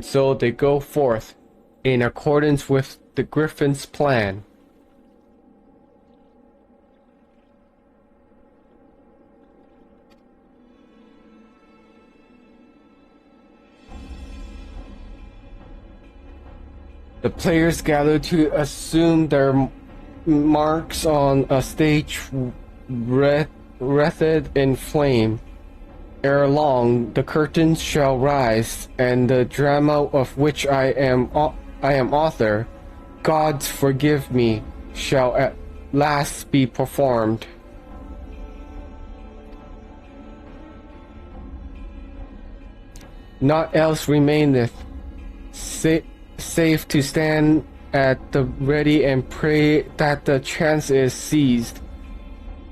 So they go forth, in accordance with the Griffin's plan. The players gather to assume their marks on a stage wreathed in flame. Ere long, the curtains shall rise, and the drama of which I am author, Gods forgive me, shall at last be performed. Naught else remaineth, save to stand at the ready and pray that the chance is seized,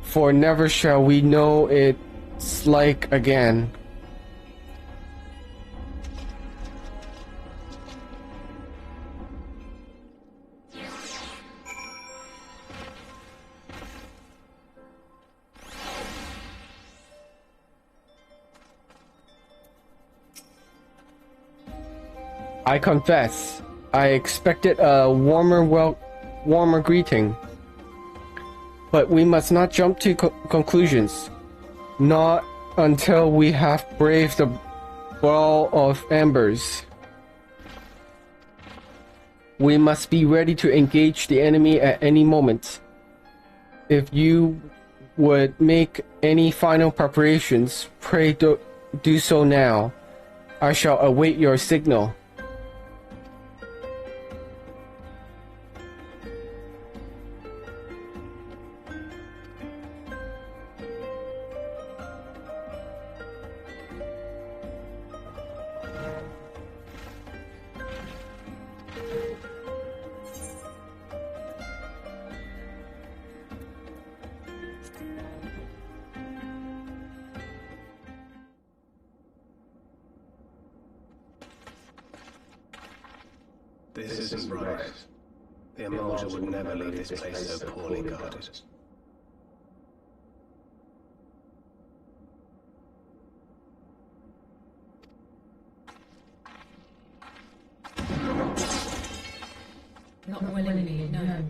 for never shall we know its like again. I confess, I expected a warmer greeting. But we must not jump to conclusions. Not until we have braved the brawl of embers. We must be ready to engage the enemy at any moment. If you would make any final preparations, pray do so now. I shall await your signal. This isn't right. The Emulger would never leave this place so poorly guarded. Not willingly, no.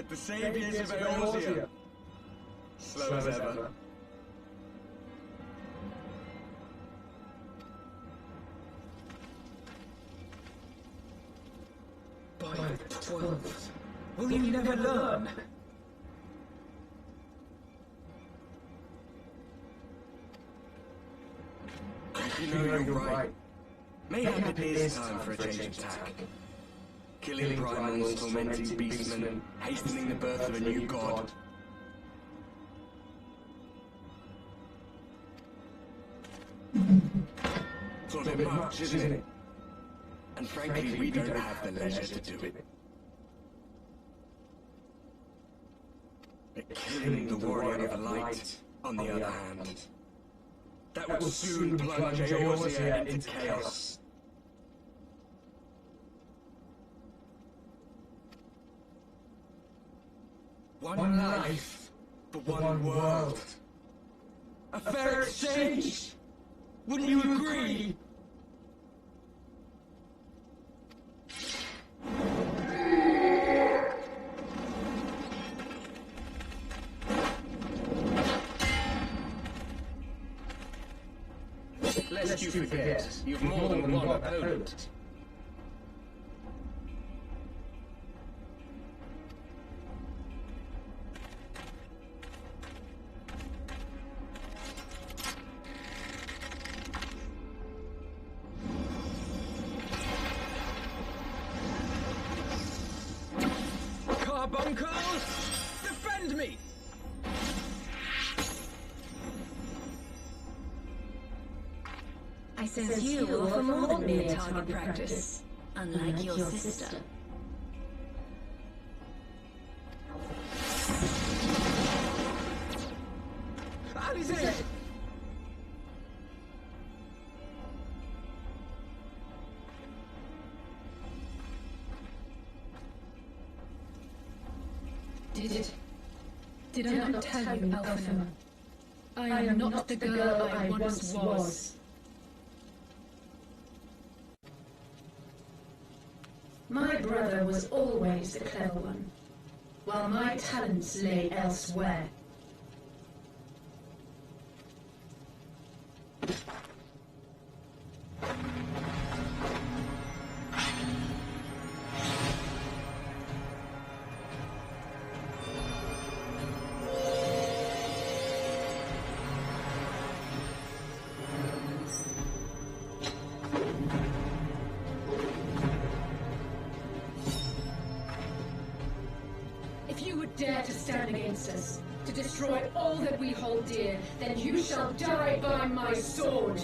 The saviors of Eorzea. Slow as ever. By the 12th, will you never learn? You know you're right. Mayhap it is time for a change of tack. Killing primals, tormenting beastmen, hastening the birth of a new god. It's not a bit much, isn't it? And frankly, we don't have the leisure to do it. But killing the warrior of the light, on the other hand, that would soon plunge Eorzea into chaos. One life, for one world. A fair exchange! Wouldn't you agree? Lest you forget, you've more than one opponent. uncle! Defend me! I sense you will offer more than mere target practice, unlike your sister. Alice! Did I not tell you, Alpha? I am not the girl I once was. My brother was always the clever one, while my talents lay elsewhere. If you would dare to stand against us, to destroy all that we hold dear, then you shall die by my sword!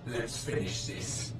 Let's finish this.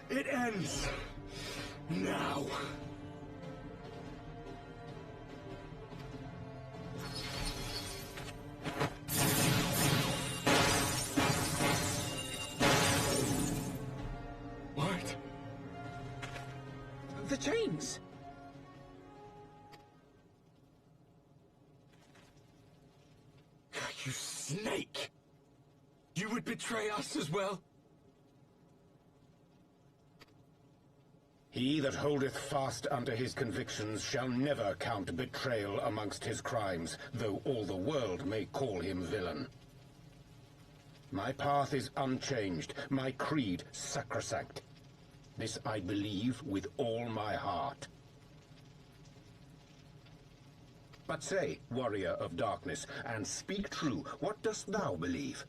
It ends now. chains. You snake! You would betray us as well? He that holdeth fast unto his convictions shall never count betrayal amongst his crimes, though all the world may call him villain. My path is unchanged, my creed sacrosanct. This I believe with all my heart. But say, warrior of darkness, and speak true, what dost thou believe?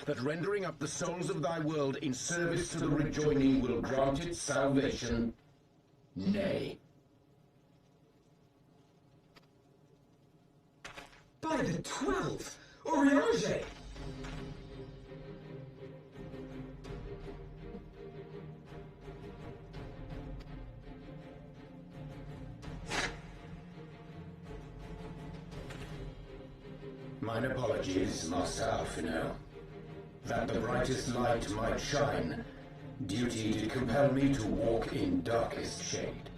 That rendering up the souls of thy world in service to the rejoining will grant it salvation? Nay. By the 12th! Oriage! Mine apologies, Master Alphino. That the brightest light might shine, duty did compel me to walk in darkest shade.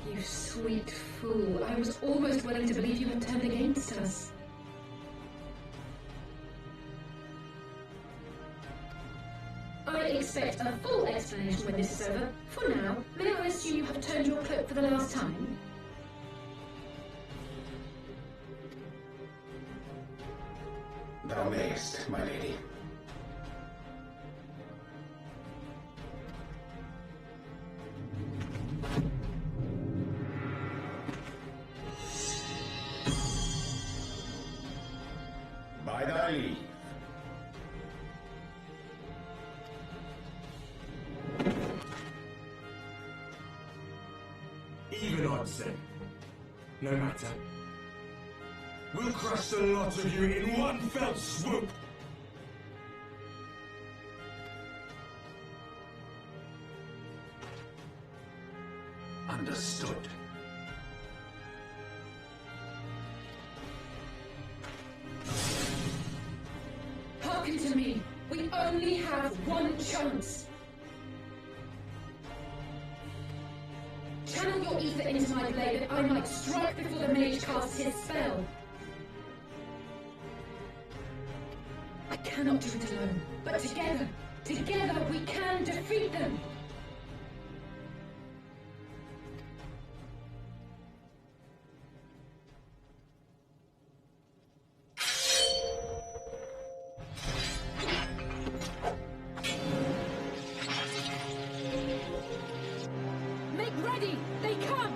You sweet fool. I was almost willing to believe you had turned against us. I expect a full explanation when this is over. For now, may I assume you have turned your cloak for the last time? Thou mayest, my lady. By thy leave. Even odds then. No matter. We'll crush the lot of you in one fell swoop! Understood. Hearken to me. We only have one chance. Channel your ether into my blade that I might strike before the mage casts his spell. I cannot do it alone, but together we can defeat them! Make ready! They come!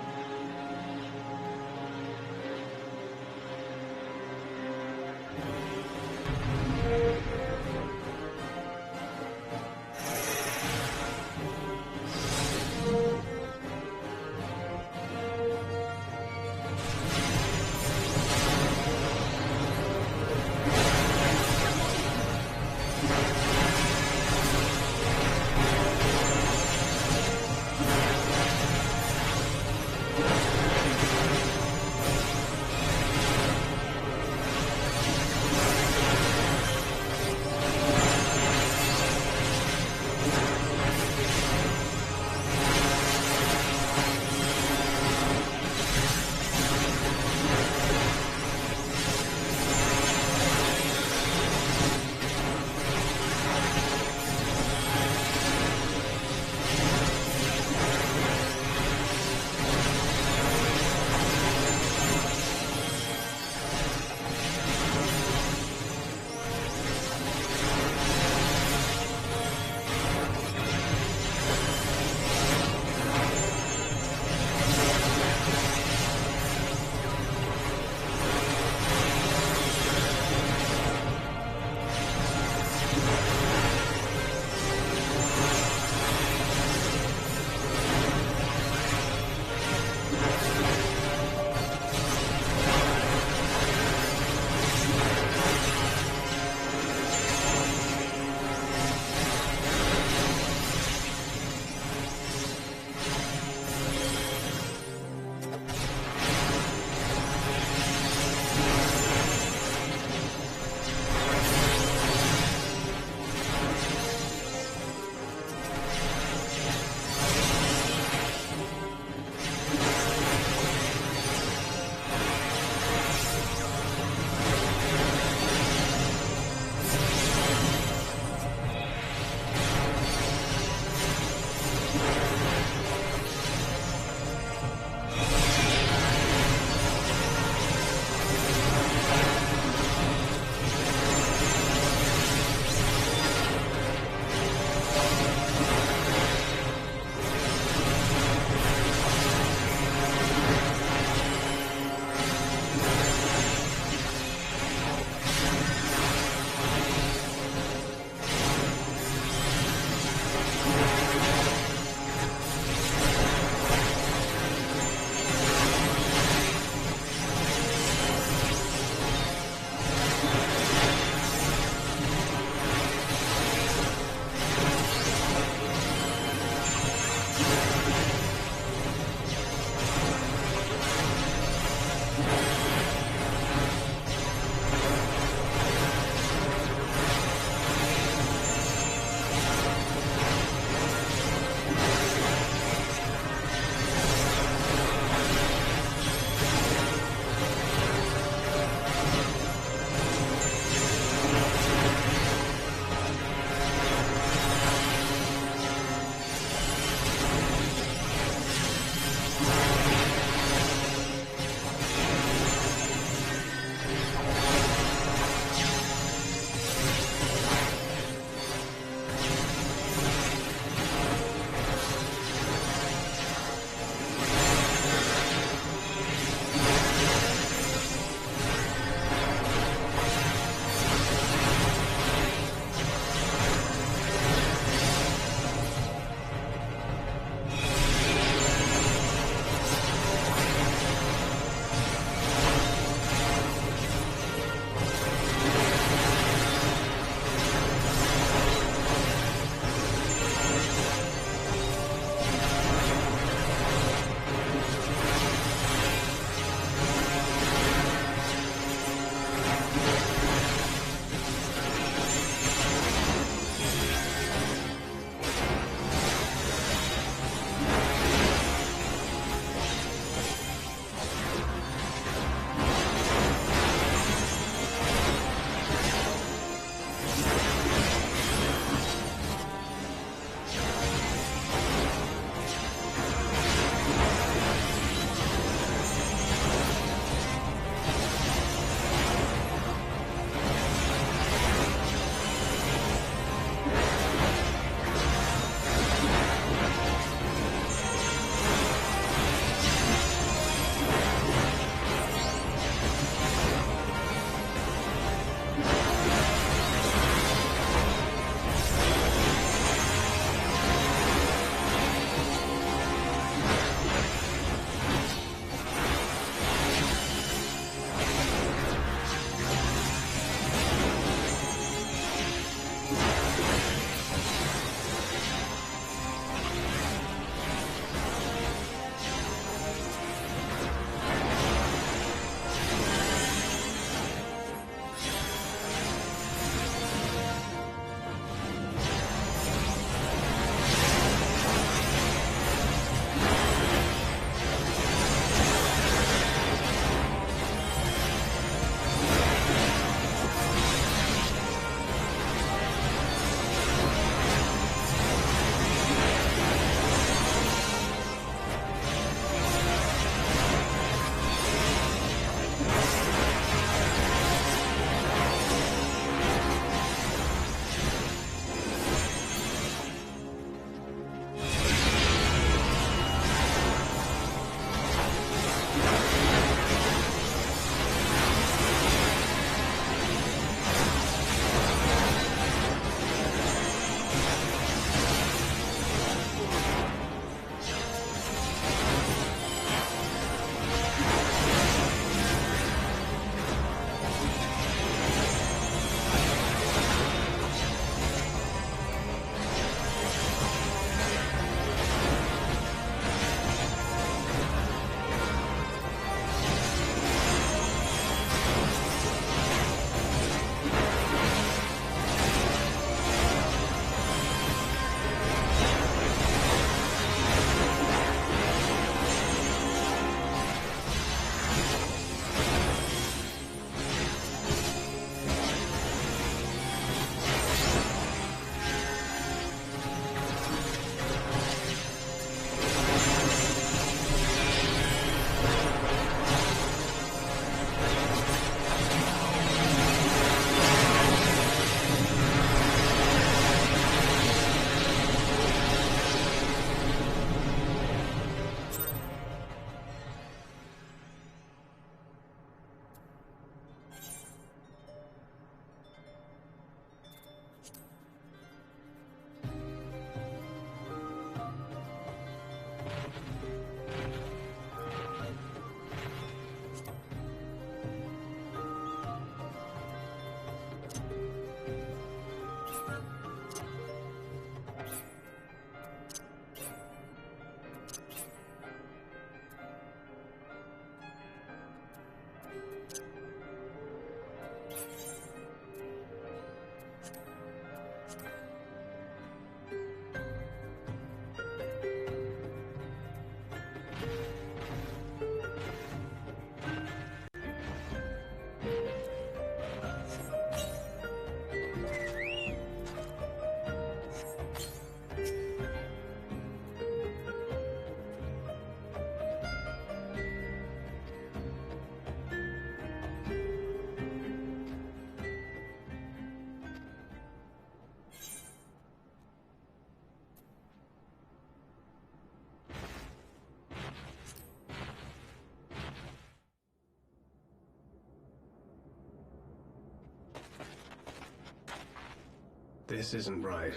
This isn't right.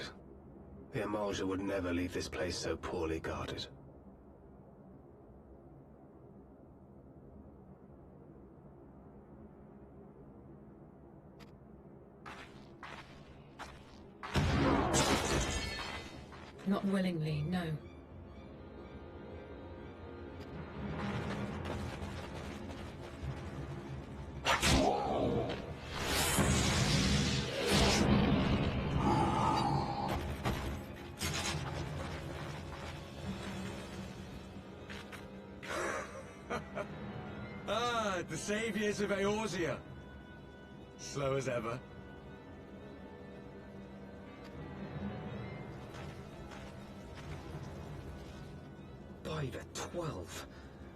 The Emulsion would never leave this place so poorly guarded. Not willingly, no. The saviors of Eorzea. Slow as ever. By the 12.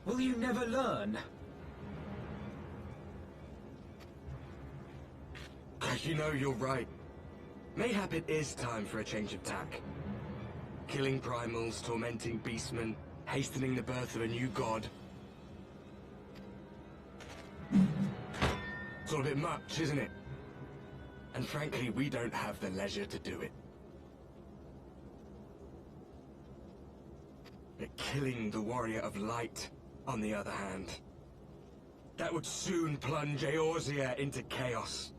Will you never learn? You know, you're right. Mayhap it is time for a change of tack. Killing primals, tormenting beastmen, hastening the birth of a new god. It's all a bit much, isn't it? And frankly, we don't have the leisure to do it. But killing the Warrior of Light, on the other hand, that would soon plunge Eorzea into chaos.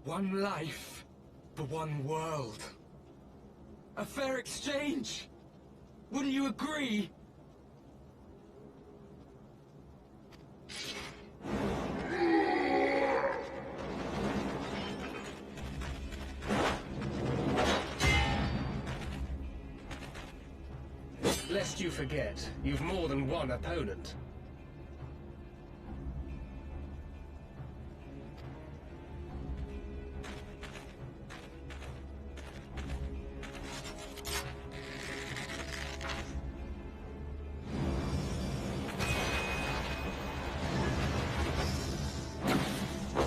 One life for one world. A fair exchange! Wouldn't you agree? Lest you forget, you've more than one opponent.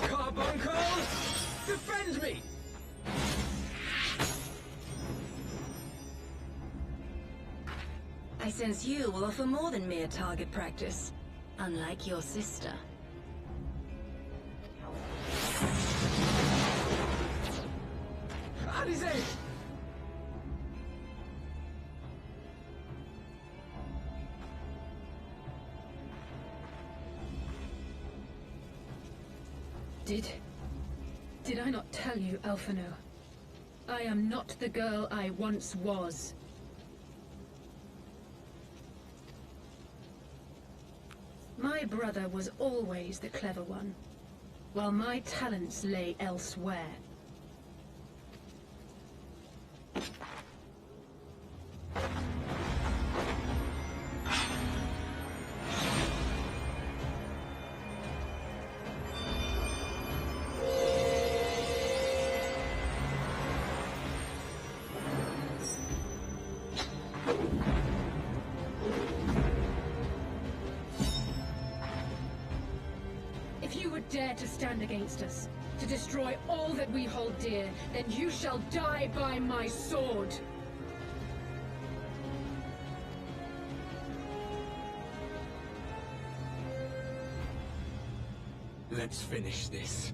Carbuncles! Defend me! I sense you will offer more than mere target practice, unlike your sister. Alize! Did I not tell you, Alphino? I am not the girl I once was. My brother was always the clever one, while my talents lay elsewhere. If you would dare to stand against us, to destroy all that we hold dear, then you shall die by my sword! Let's finish this.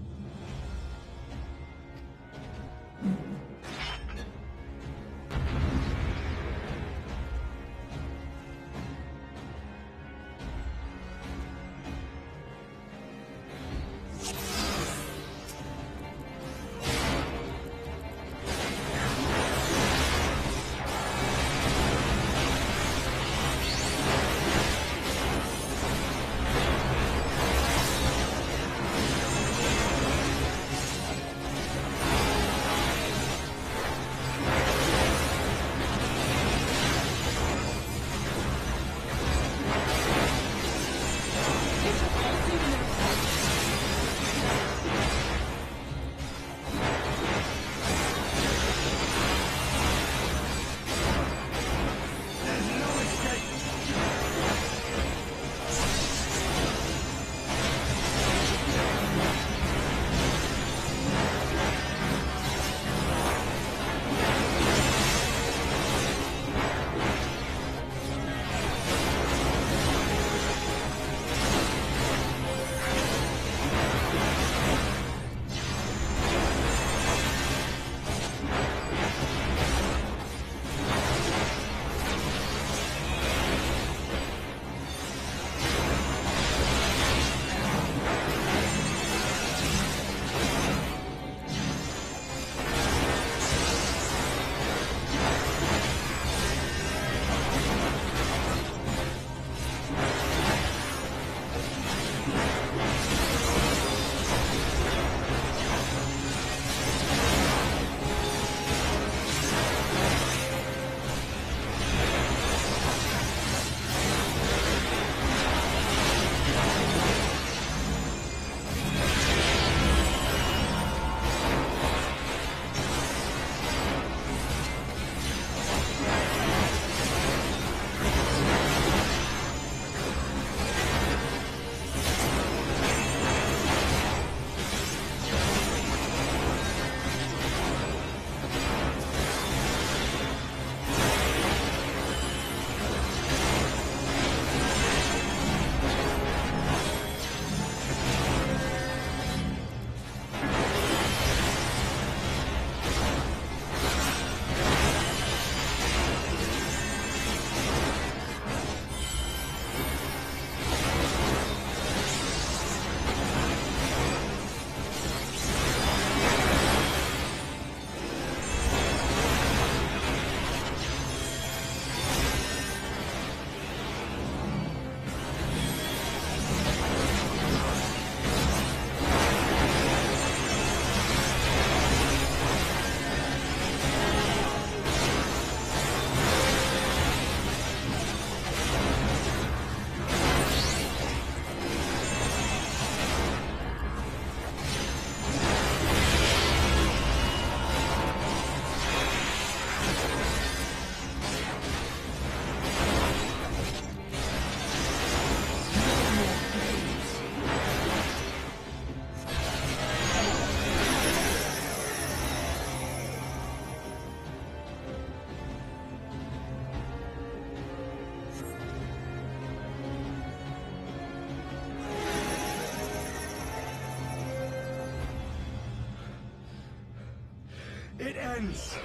ends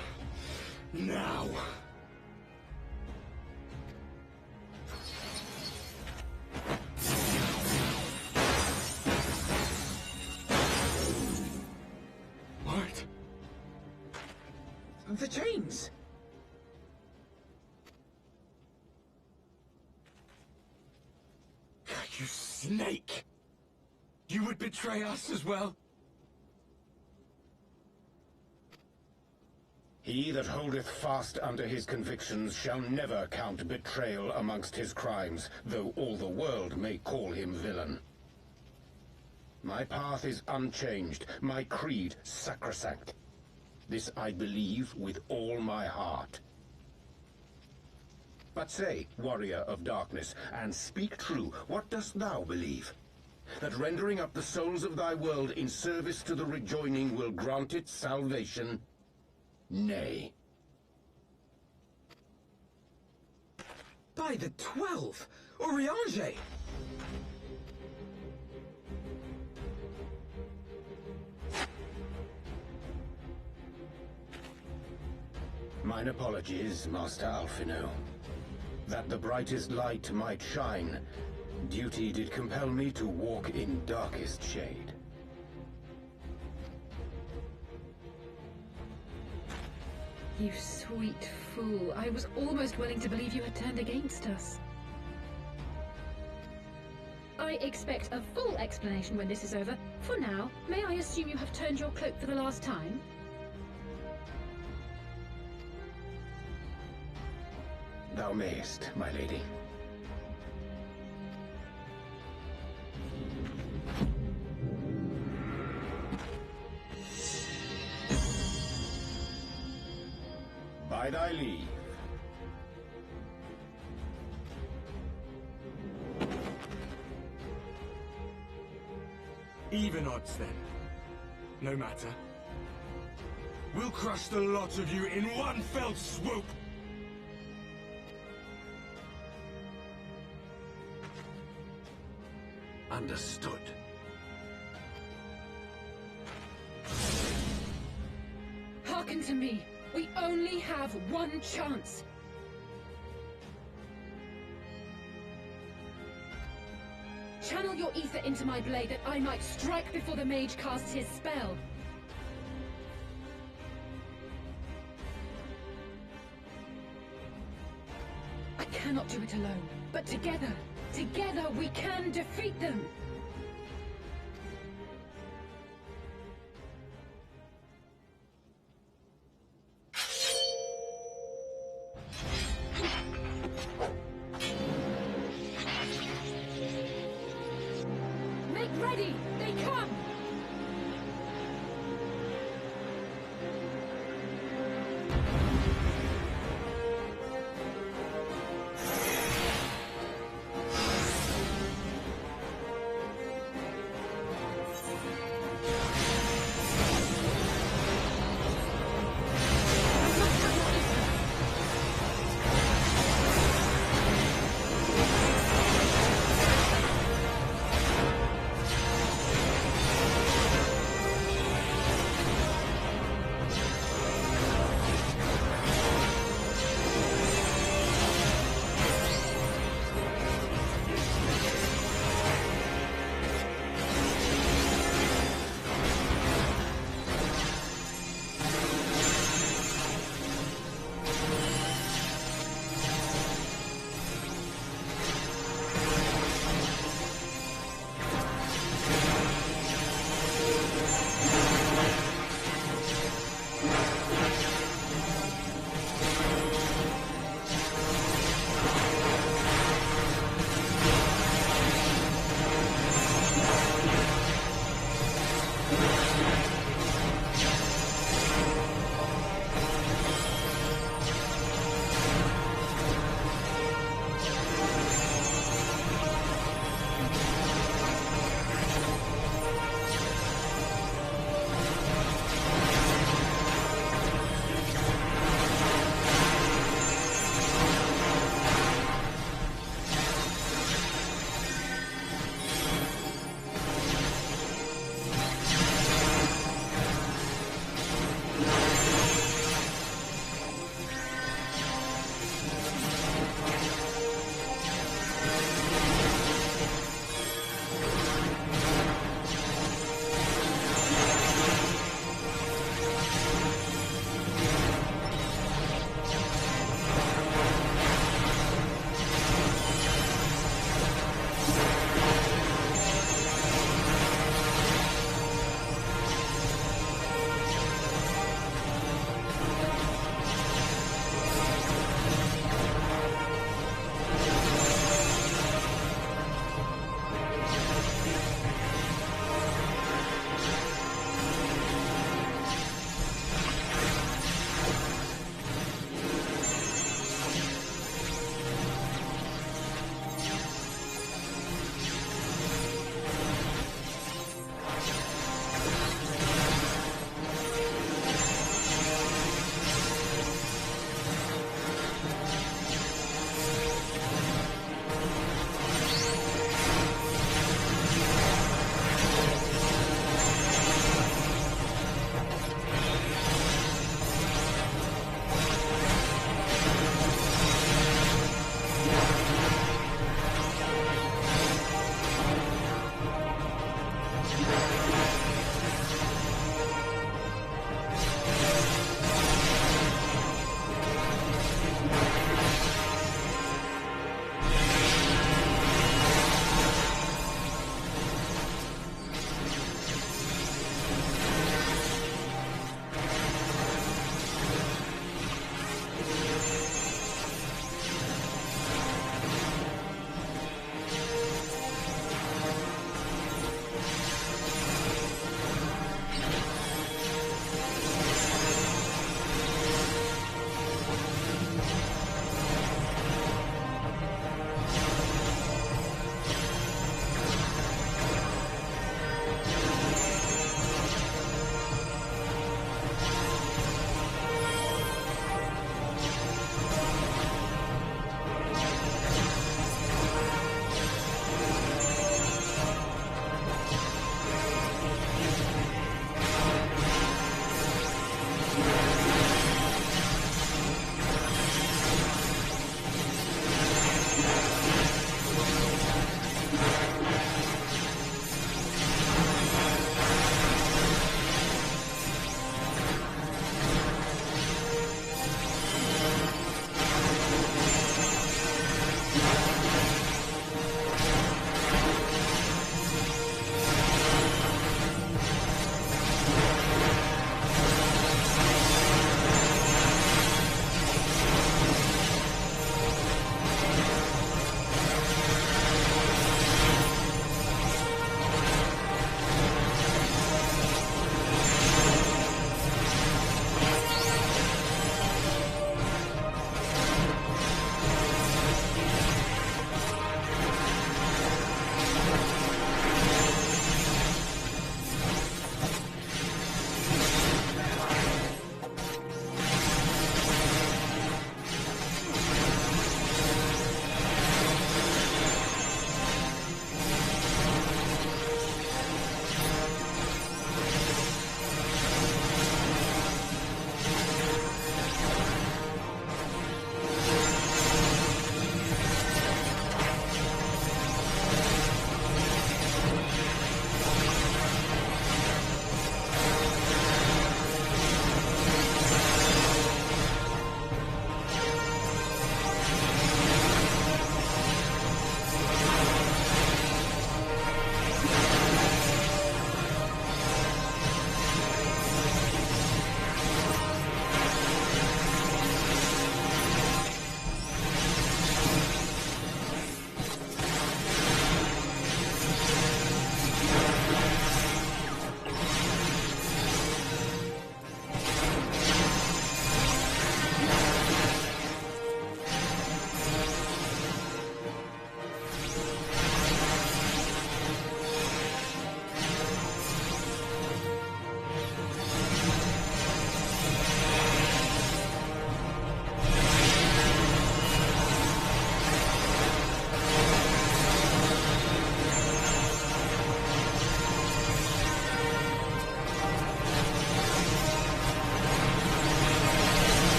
now. What? The chains! You snake! You would betray us as well? He that holdeth fast unto his convictions shall never count betrayal amongst his crimes, though all the world may call him villain. My path is unchanged, my creed sacrosanct. This I believe with all my heart. But say, warrior of darkness, and speak true, what dost thou believe? That rendering up the souls of thy world in service to the rejoining will grant it salvation? Nay. By the 12! Oriange! Mine apologies, Master Alphino. That the brightest light might shine, duty did compel me to walk in darkest shade. You sweet fool. I was almost willing to believe you had turned against us. I expect a full explanation when this is over. For now, may I assume you have turned your cloak for the last time? Thou mayest, my lady. By thy leave. Even odds then. No matter. We'll crush the lot of you in one fell swoop! Understood. Hearken to me. We only have one chance. Channel your ether into my blade that I might strike before the mage casts his spell. I cannot do it alone, but together we can defeat them! Make ready! They come!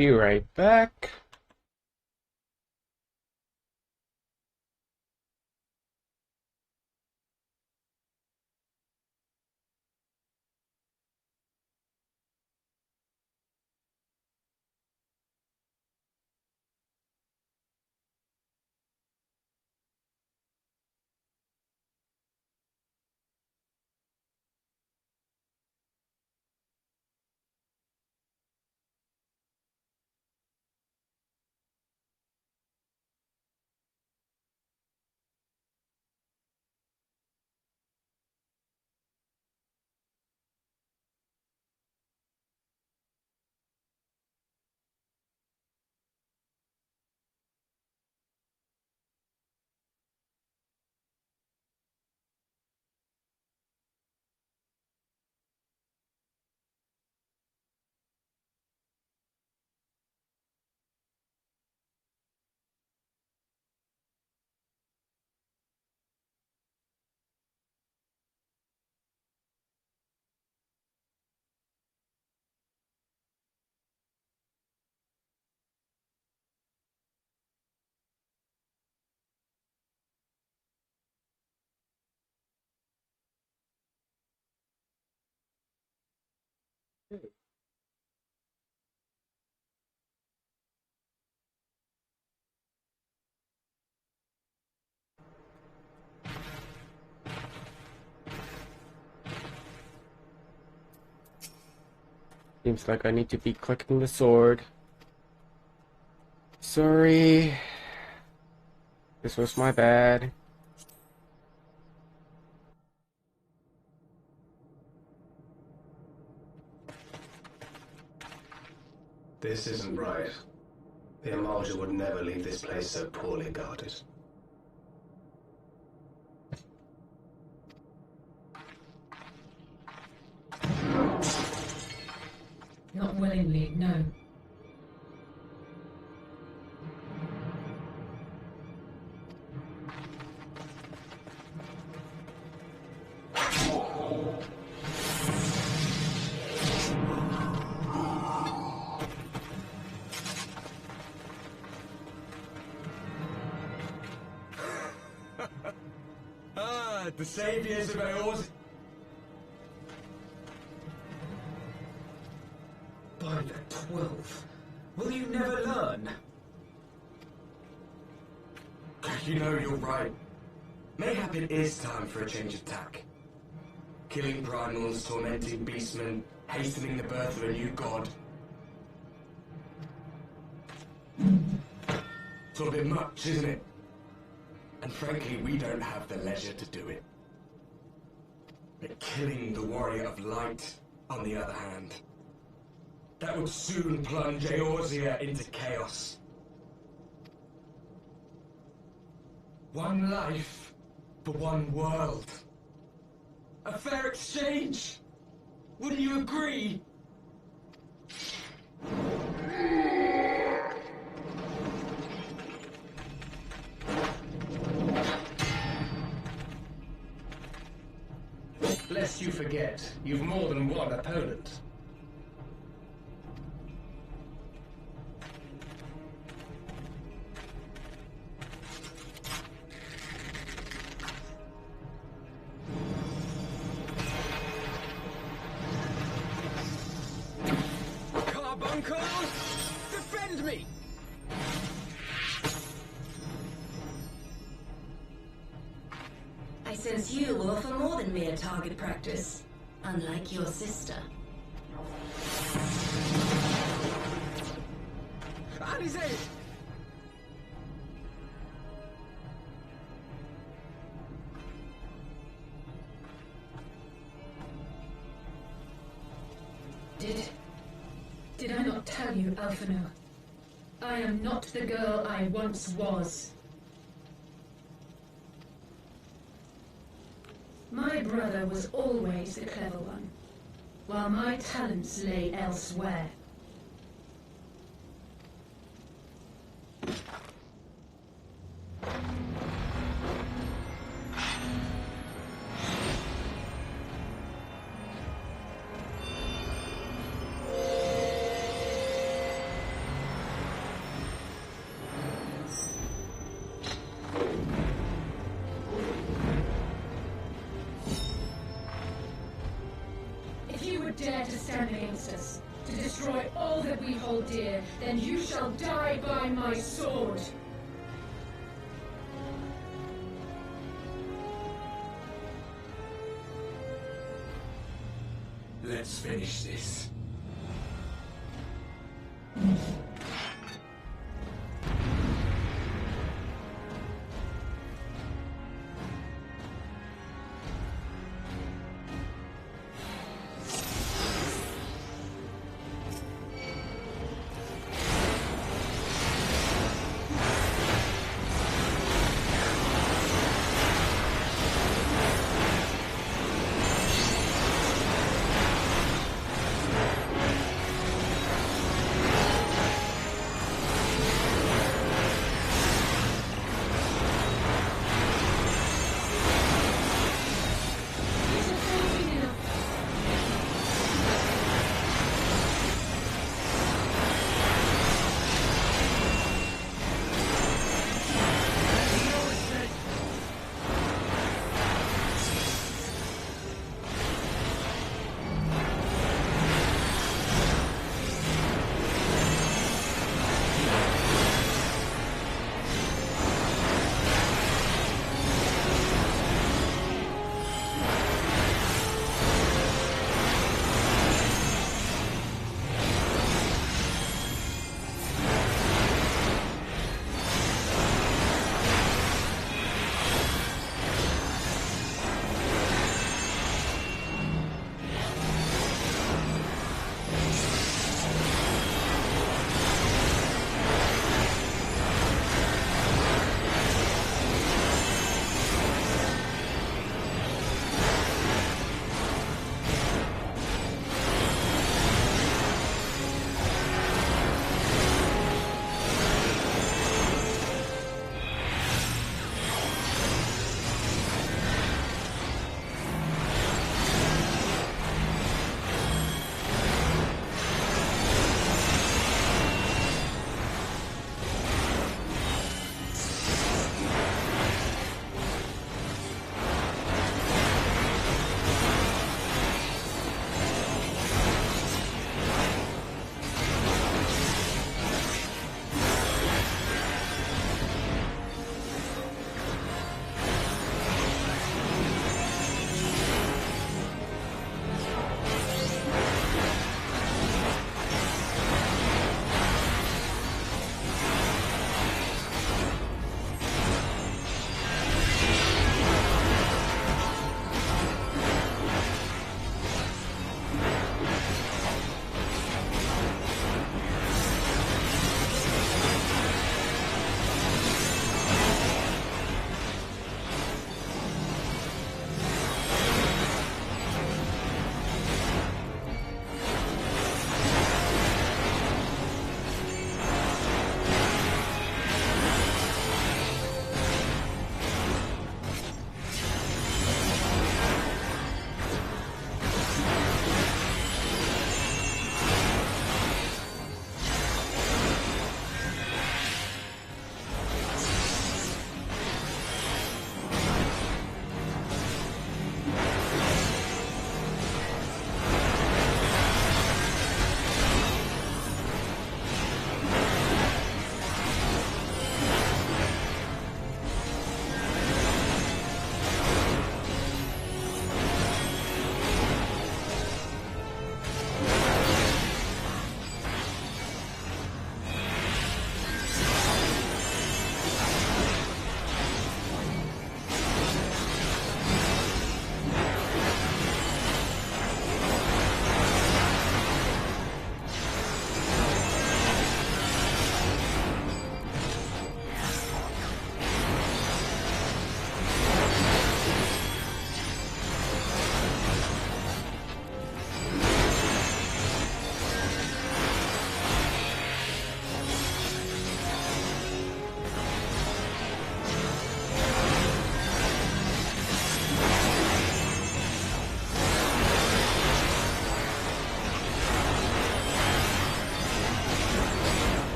Be right back. Seems like I need to be clicking the sword. Sorry. This was my bad. This isn't right. The Emulger would never leave this place so poorly guarded. Not willingly, no. The saviors of Eors. By the 12, will you never learn? You know you're right. Mayhap it is time for a change of tack. Killing primals, tormenting beastmen, hastening the birth of a new god. It's all a bit much, isn't it? And frankly, we don't have the leisure to do it. But killing the warrior of light, on the other hand, that would soon plunge Eorzea into chaos. One life for one world. A fair exchange! Wouldn't you agree? Lest you forget, you've more than one opponent. Carbuncle! Defend me! I sense you will offer more than mere target practice, unlike your sister. Alizé! Did I not tell you, Alphino? I am not the girl I once was. My brother was always the clever one, while my talents lay elsewhere. would dare to stand against us, to destroy all that we hold dear, then you shall die by my sword. Let's finish this.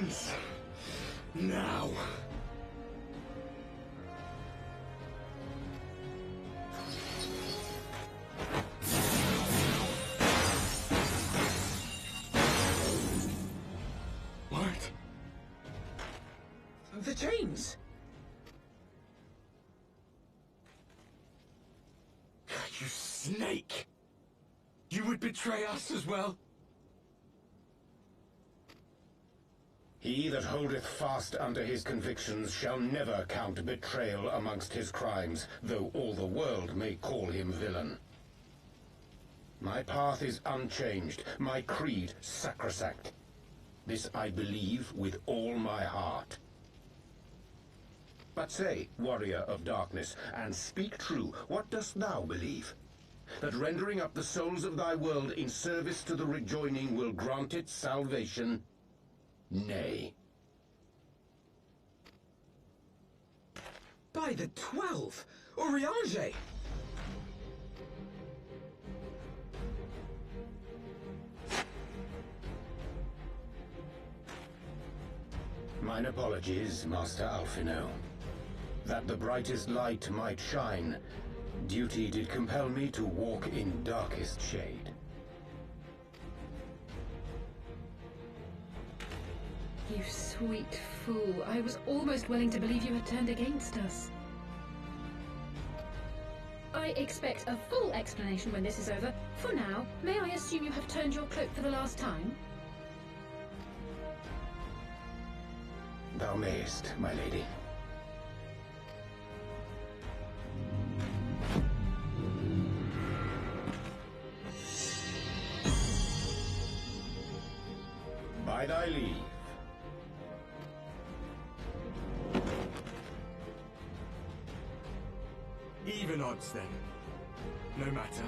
ends now. What? The chains! You snake! You would betray us as well? He that holdeth fast unto his convictions shall never count betrayal amongst his crimes, though all the world may call him villain. My path is unchanged, my creed sacrosanct. This I believe with all my heart. But say, warrior of darkness, and speak true, what dost thou believe? That rendering up the souls of thy world in service to the rejoining will grant it salvation? Nay. By the 12! Oriange! Mine apologies, Master Alphino. That the brightest light might shine, duty did compel me to walk in darkest shade. You sweet fool. I was almost willing to believe you had turned against us. I expect a full explanation when this is over. For now, may I assume you have turned your cloak for the last time? Thou mayest, my lady. By thy leave. Even odds then. No matter.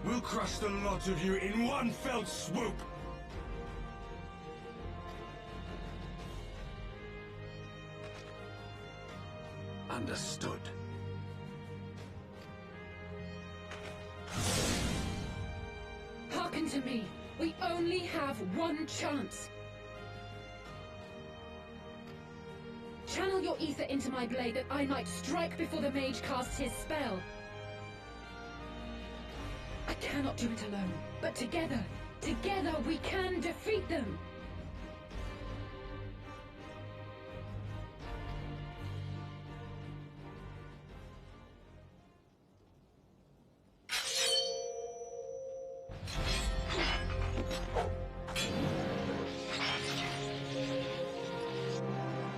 We'll crush the lot of you in one fell swoop! Understood. Hearken to me. We only have one chance. Channel your ether into my blade that I might strike before the mage casts his spell. I cannot do it alone, but together we can defeat them.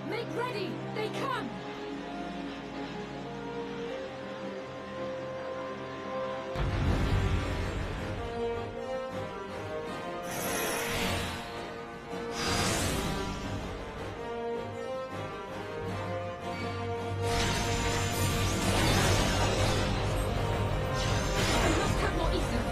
Make ready! They come! I must have more ether.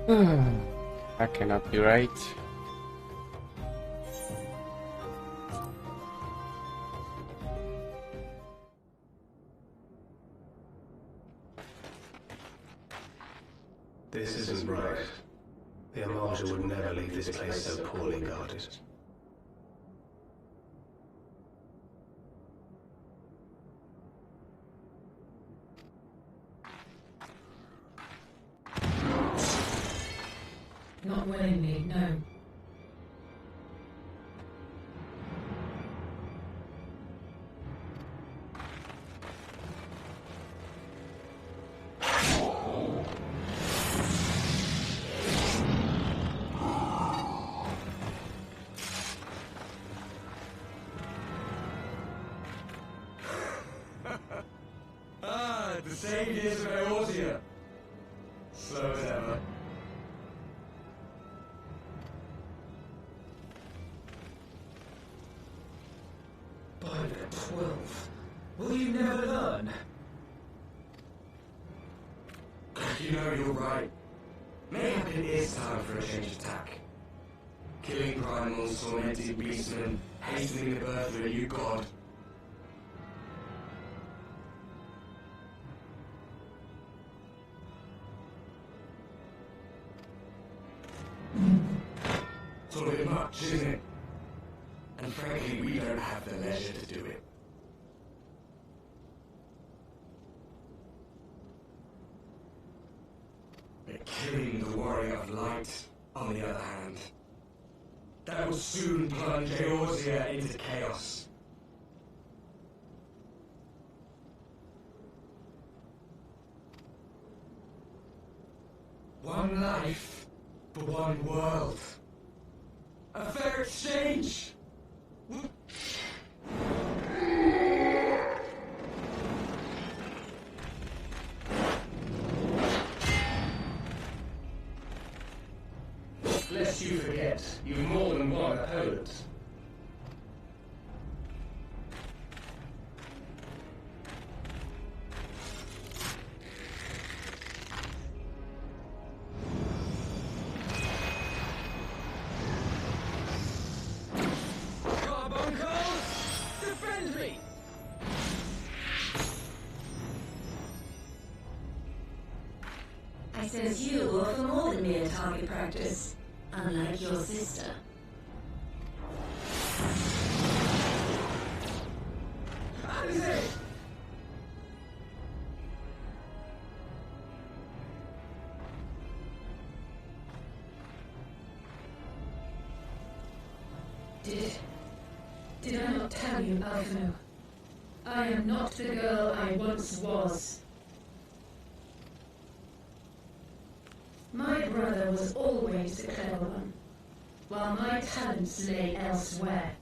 That cannot be right. This isn't right. The Amalja would never leave this place so poorly guarded. Not willingly, no. The saviors of Eorzea. Slow as ever. By the 12. Will you never learn? You know, you're right. Maybe it is time for a change of tack. Killing primals, tormenting beastmen, hastening the birth of a new god. It's all a bit much, isn't it? And frankly, we don't have the leisure to do it. But killing the warrior of light, on the other hand, that will soon plunge Eorzea into chaos. One life for one world. A fair exchange! Lest you forget, you've more than one opponent. I sense you offer more than mere target practice, unlike your sister. Did I not tell you, Alphino? I am not the girl I once was. My brother was always the clever one, while my talents lay elsewhere.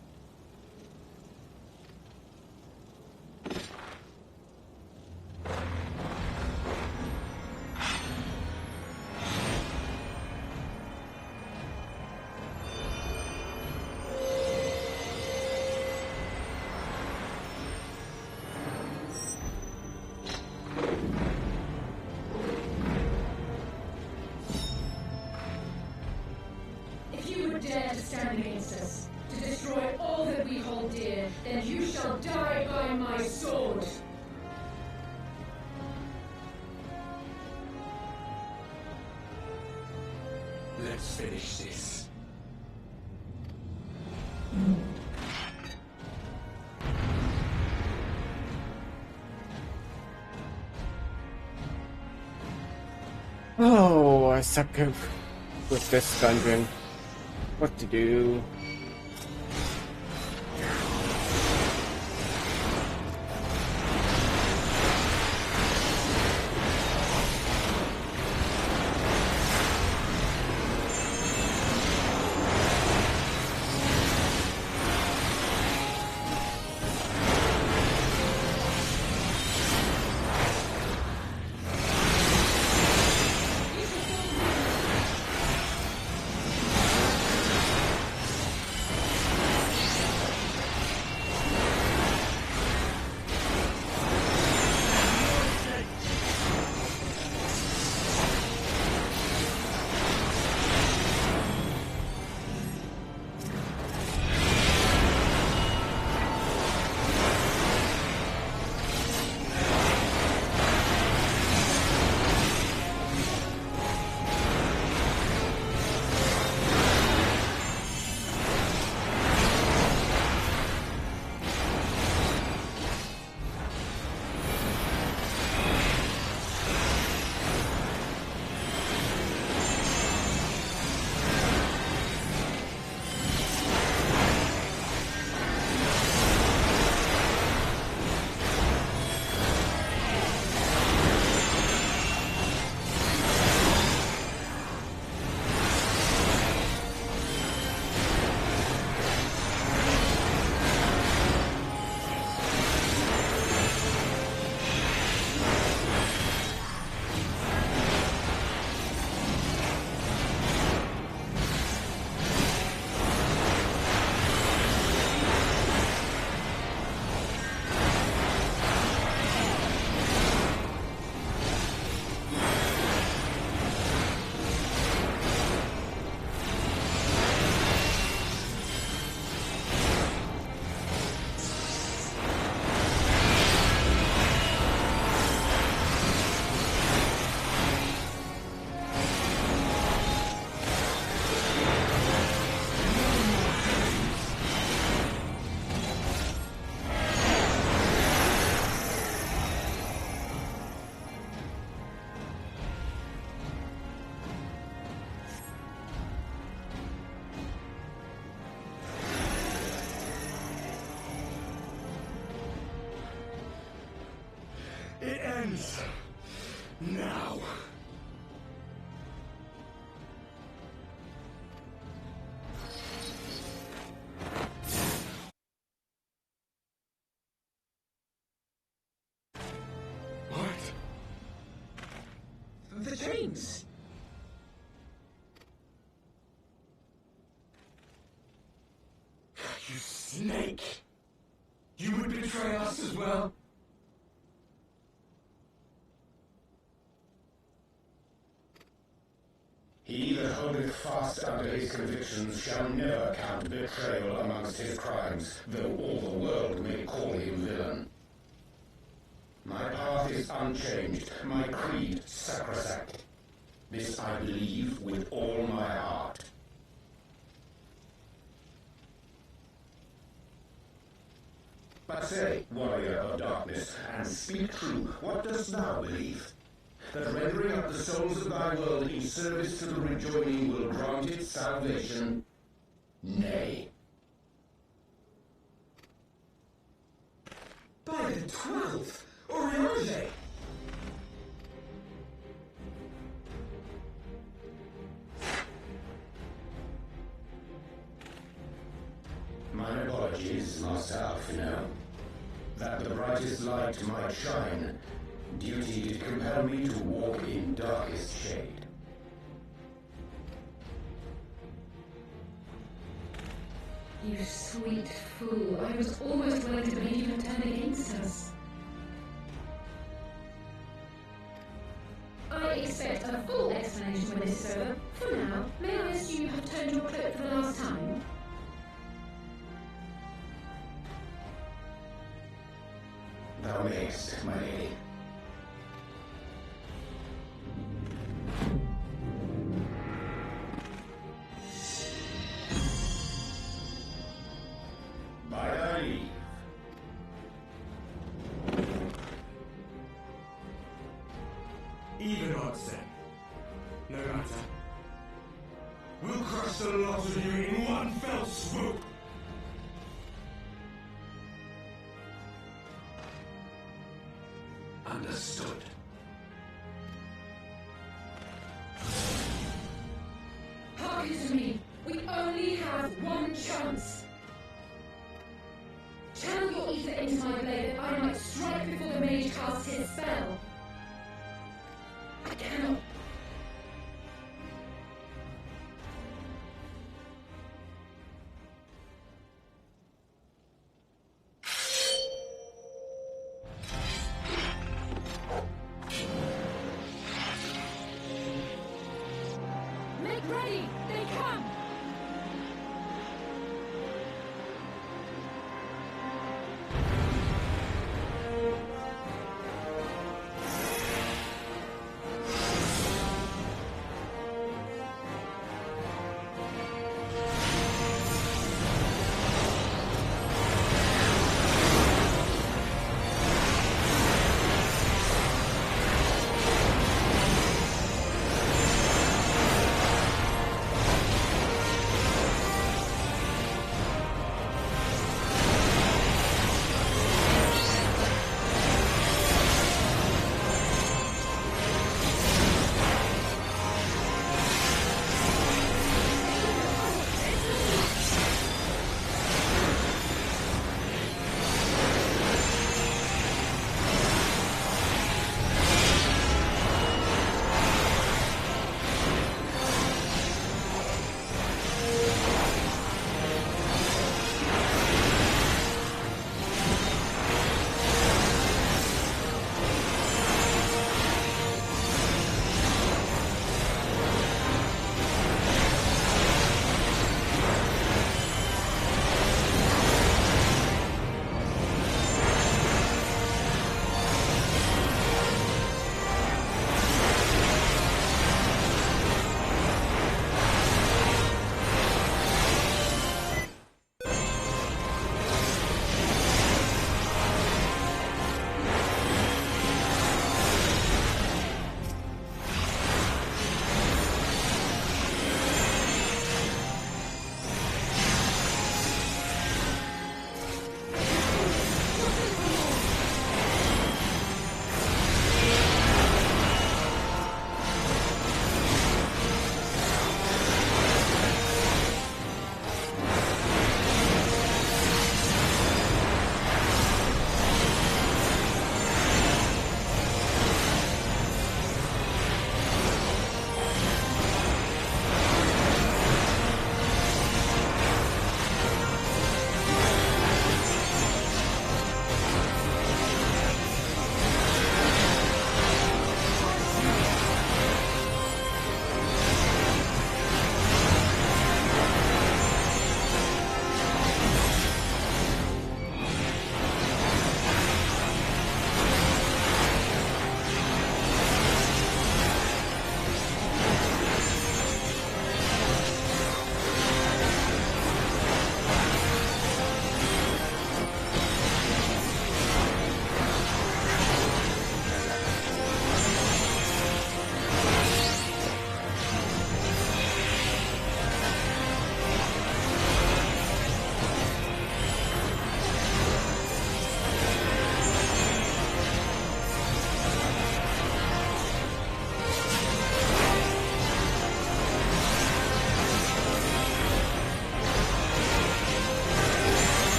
Dare to stand against us, to destroy all that we hold dear, then you shall die by my sword. Let's finish this. Oh, I suck with this dungeon. What to do? begins now. What? The chains! You snake! You would betray us as well? He that holdeth fast under his convictions shall never count betrayal amongst his crimes, though all the world may call him villain. My path is unchanged, my creed sacrosanct. This I believe with all my heart. But say, warrior of darkness, and speak true, what dost thou believe? That rendering up the souls of thy world in service to the rejoining will grant it salvation? Nay. By the 12th! Oriole! Mine apologies, Master Alphino. That the brightest light might shine, duty did compel me to walk in darkest shade. You sweet fool. I was almost willing to believe you had turned against us. I expect a full explanation when this is over. For now, may I assume you have turned your cloak for the last time? Thou mayest, my lady. By thy leave. Even odds then. No matter. We'll crush the lot of you in one fell swoop! Understood. Hearken to me. We only have one chance. Channel your ether into my blade that I might strike before the mage casts his spell. I cannot. Make ready! They come!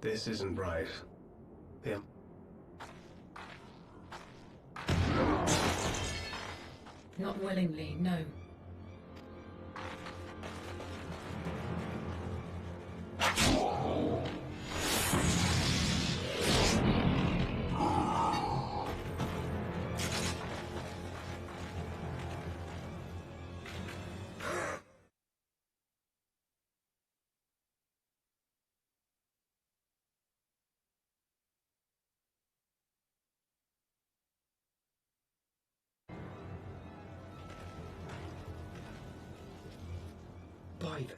This isn't right. The Not willingly, no. By the...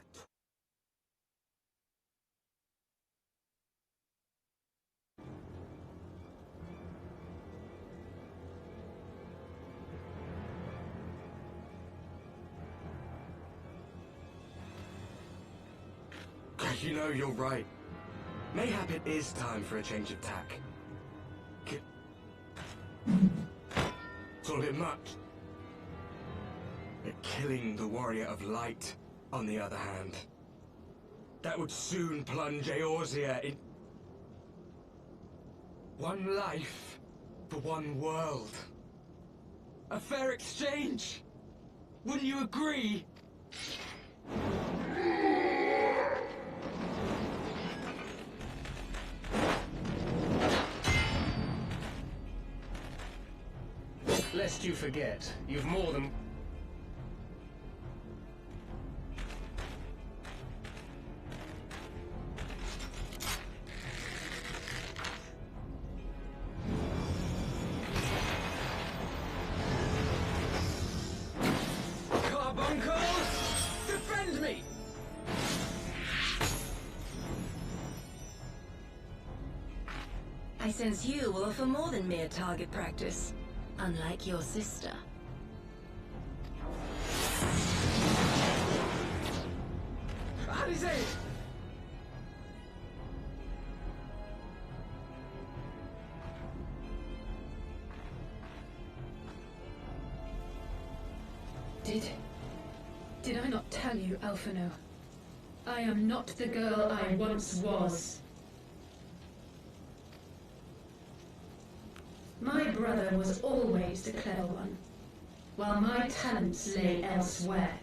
You know, you're right. Mayhap it is time for a change of tack. It's all a bit much. But killing the Warrior of Light, on the other hand, that would soon plunge Eorzea in... one life for one world. A fair exchange! Wouldn't you agree? Lest you forget, you've more than... Carbuncles! Defend me! I sense you will offer more than mere target practice, unlike your sister. Alize! Did I not tell you, Alphino? I am not the girl I once was. My brother was always the clever one, while my talents lay elsewhere.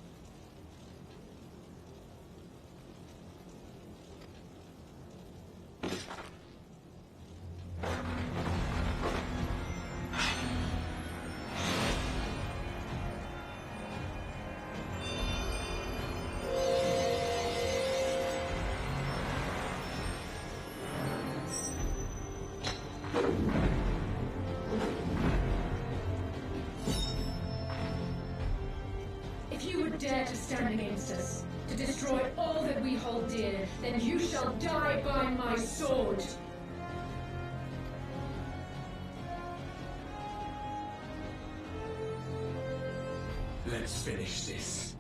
If you would dare to stand against us, to destroy all that we hold dear, then you shall die by my sword! Let's finish this.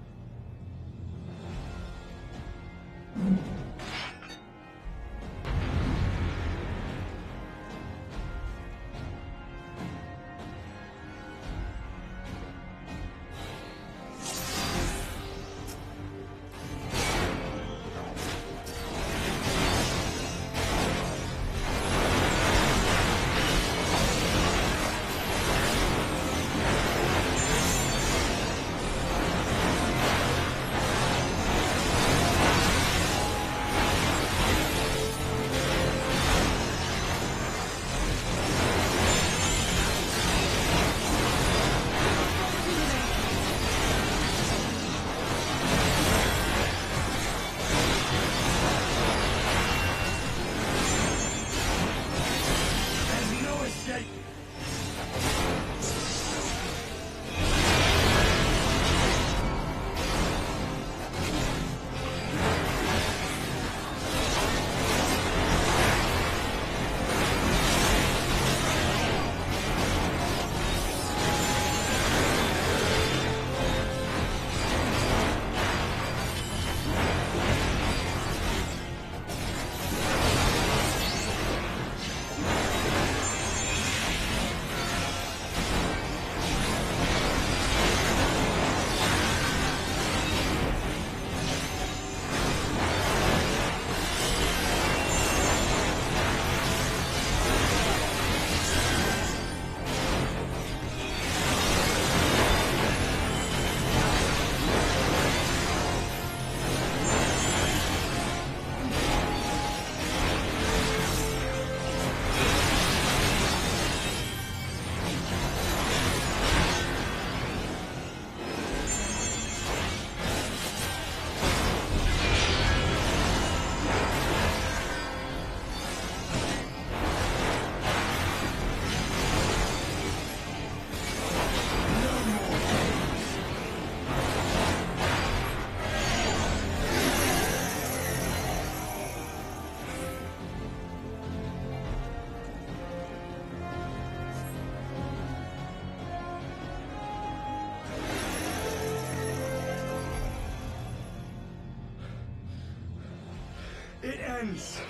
ends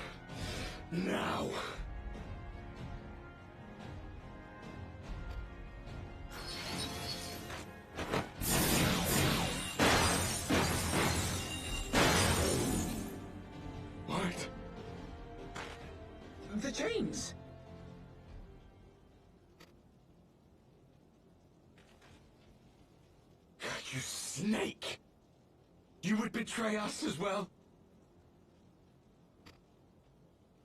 now. What? The chains! You snake! You would betray us as well?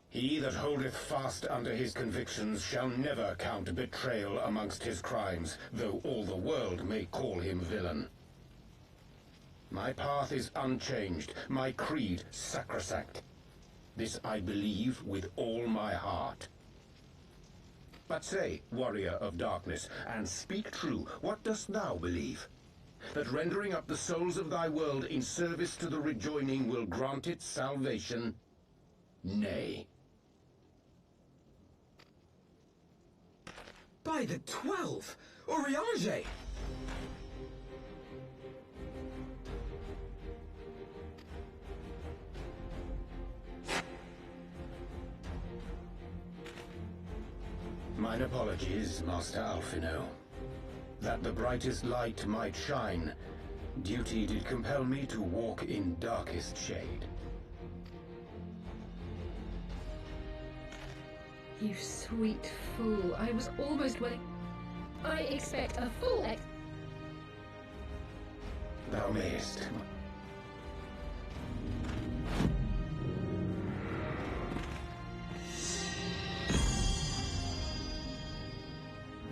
He that holdeth fast under his convictions shall never count betrayal amongst his crimes, though all the world may call him villain. My path is unchanged, my creed sacrosanct. This I believe with all my heart. But say, warrior of darkness, and speak true, what dost thou believe? That rendering up the souls of thy world in service to the rejoining will grant it salvation? Nay. By the 12! Oriange! Mine apologies, Master Alphino. That the brightest light might shine, duty did compel me to walk in darkest shade. You sweet fool. I was almost willing... I expect a full Thou mayest.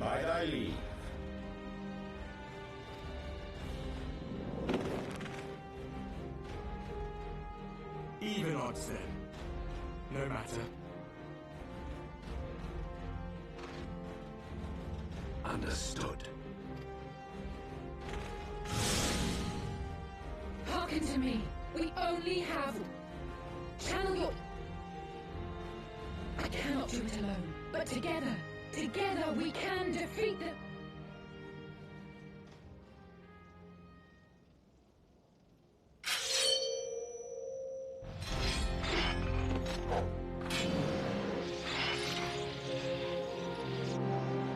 By thy leave. Even odds then. No matter. Understood. Hearken to me. We only have... Channel your... I cannot do it alone. But together we can defeat them.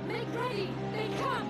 Make ready! They come!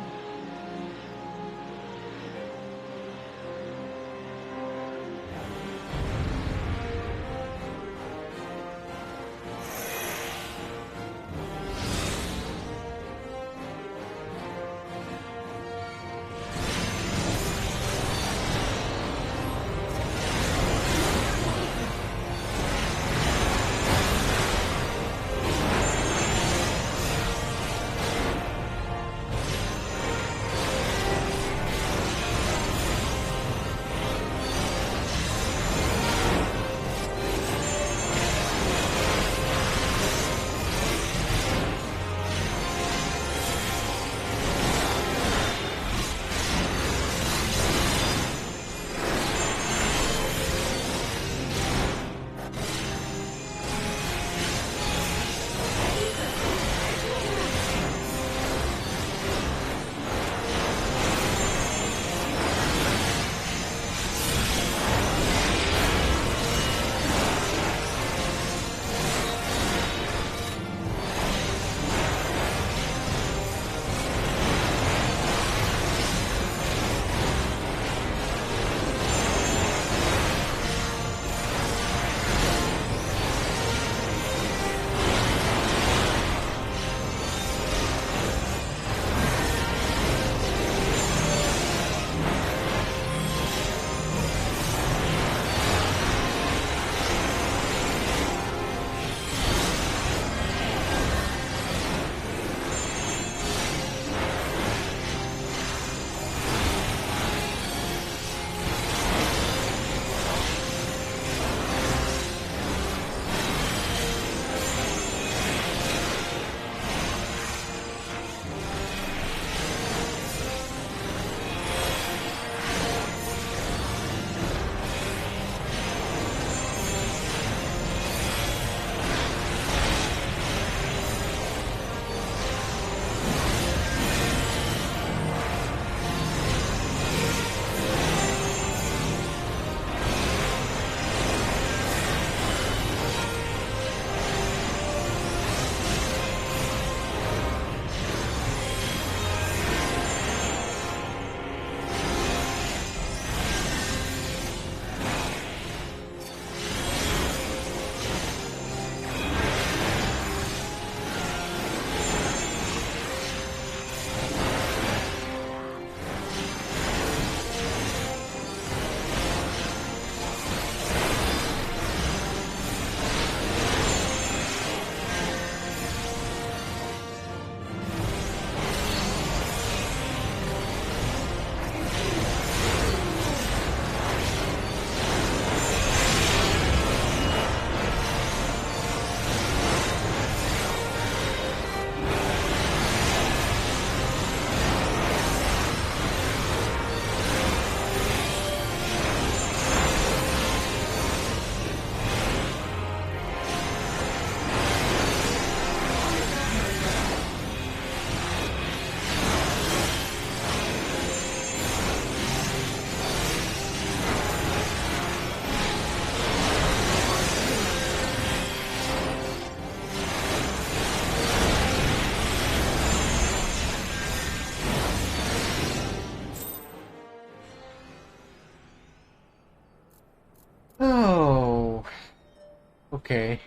Okay.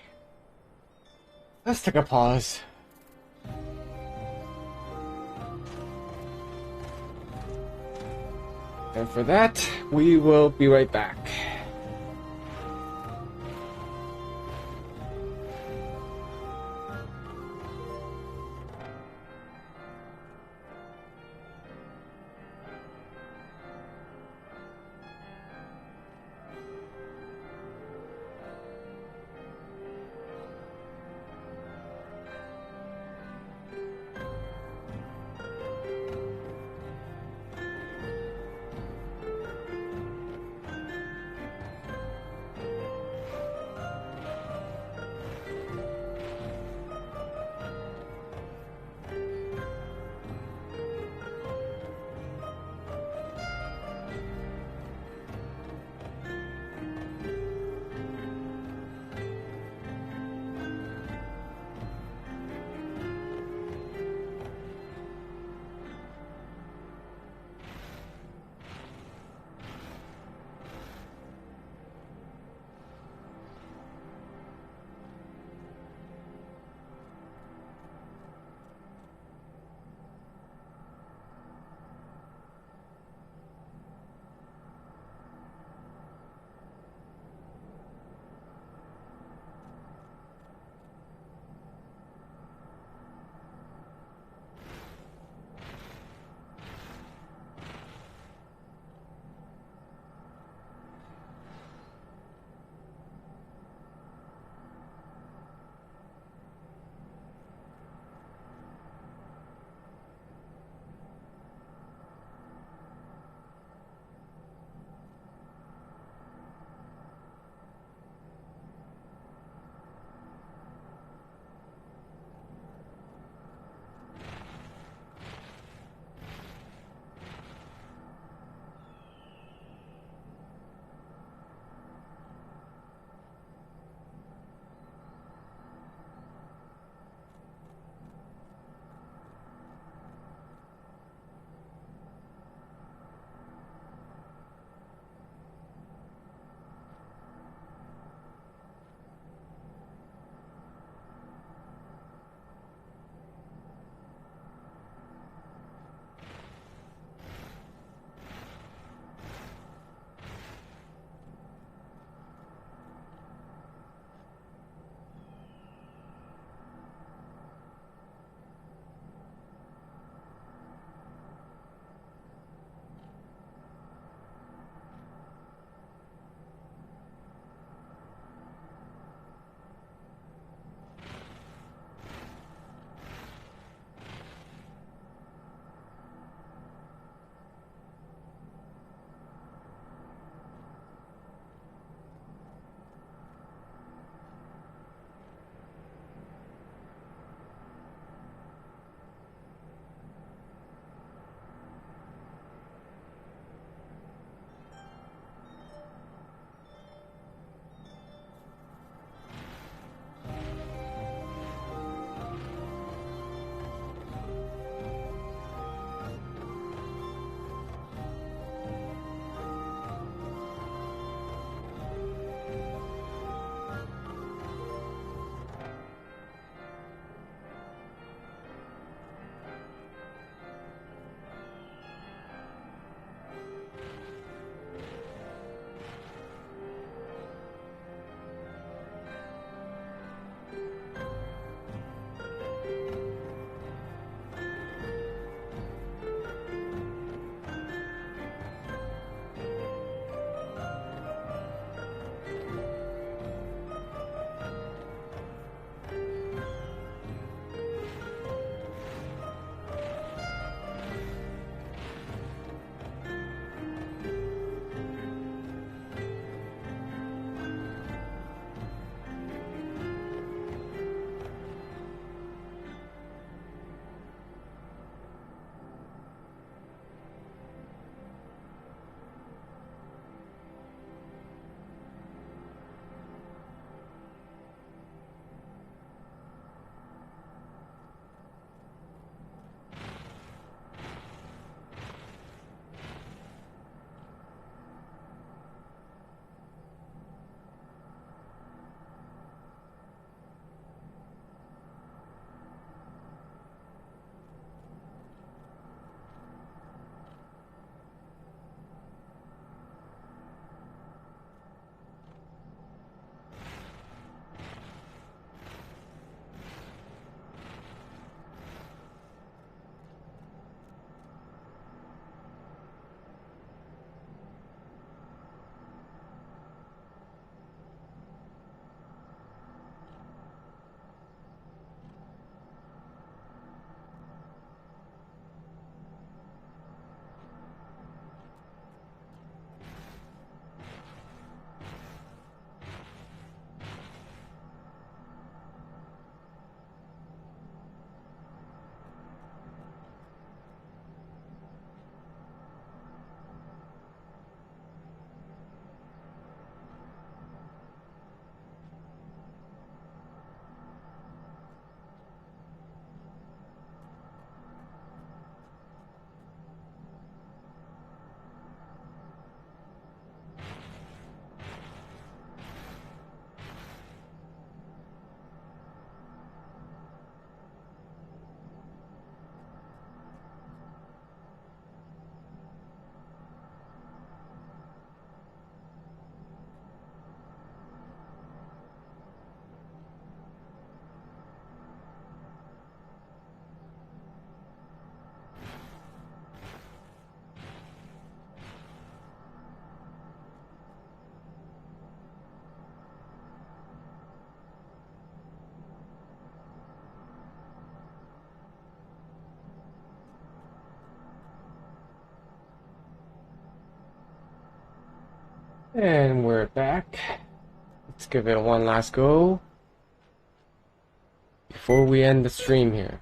Let's take a pause. And for that, we will be right back. And we're back. Let's give it one last go before we end the stream here.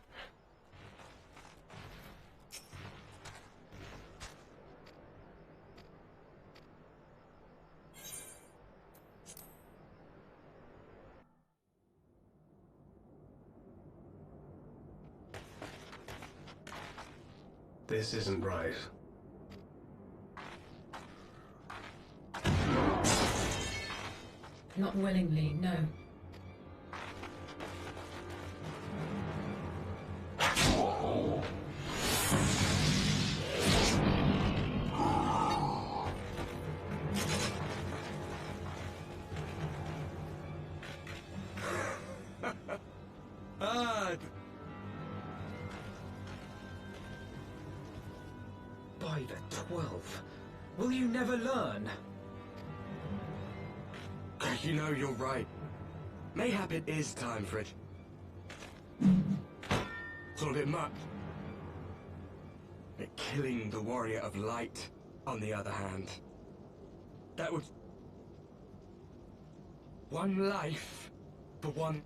This isn't right. Not willingly, no. By the 12. Will you never learn? You know, you're right. Mayhap it is time for it. It's all a bit much. But killing the warrior of light, on the other hand, that would... One life for one...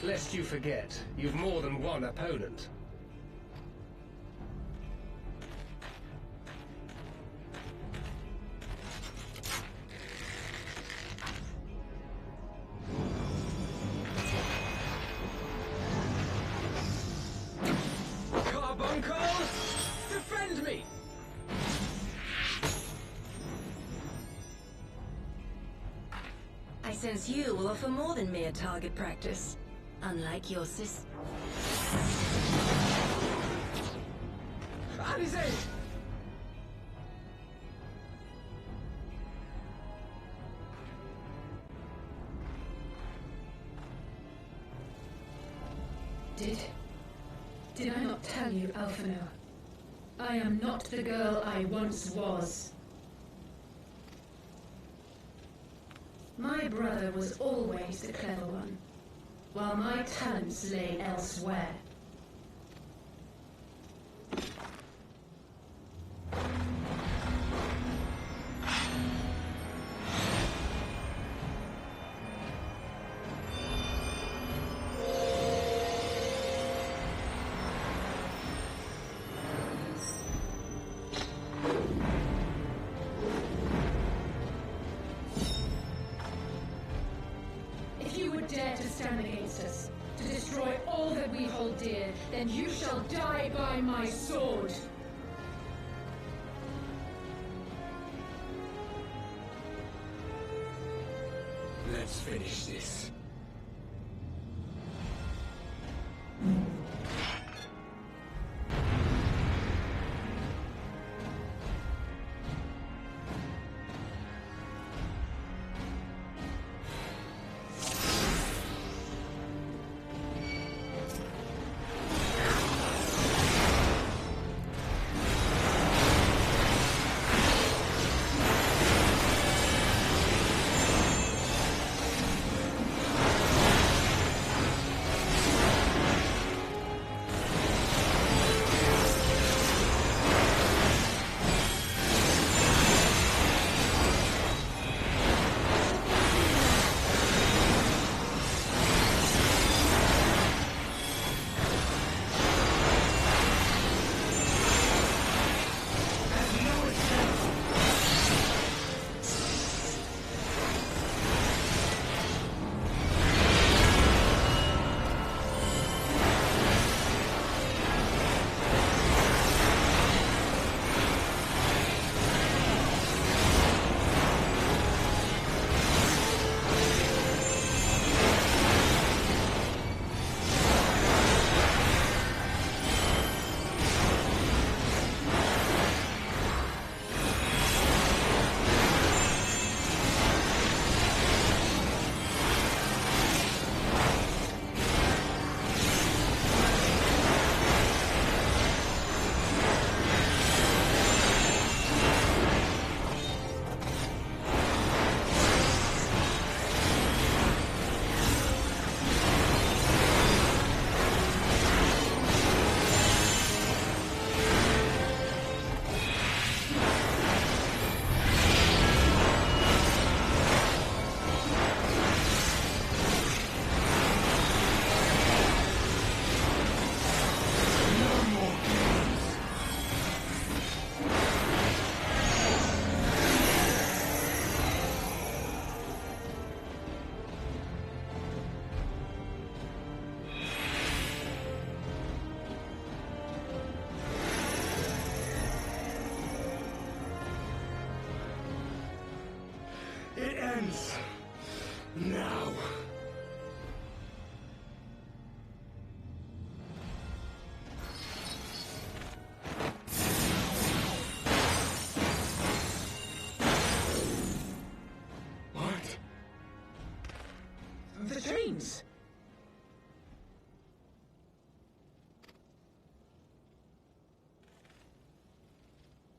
Lest you forget, you've more than one opponent. Carbuncles! Defend me! I sense you will offer more than mere target practice. Unlike your sis... Alizé! Did I not tell you, Alphino? I am not the girl I once was. My brother was always the clever one, while my talents lay elsewhere. Dare to stand against us, to destroy all that we hold dear, then you shall die by my sword. Let's finish this. It ends now. What? The chains!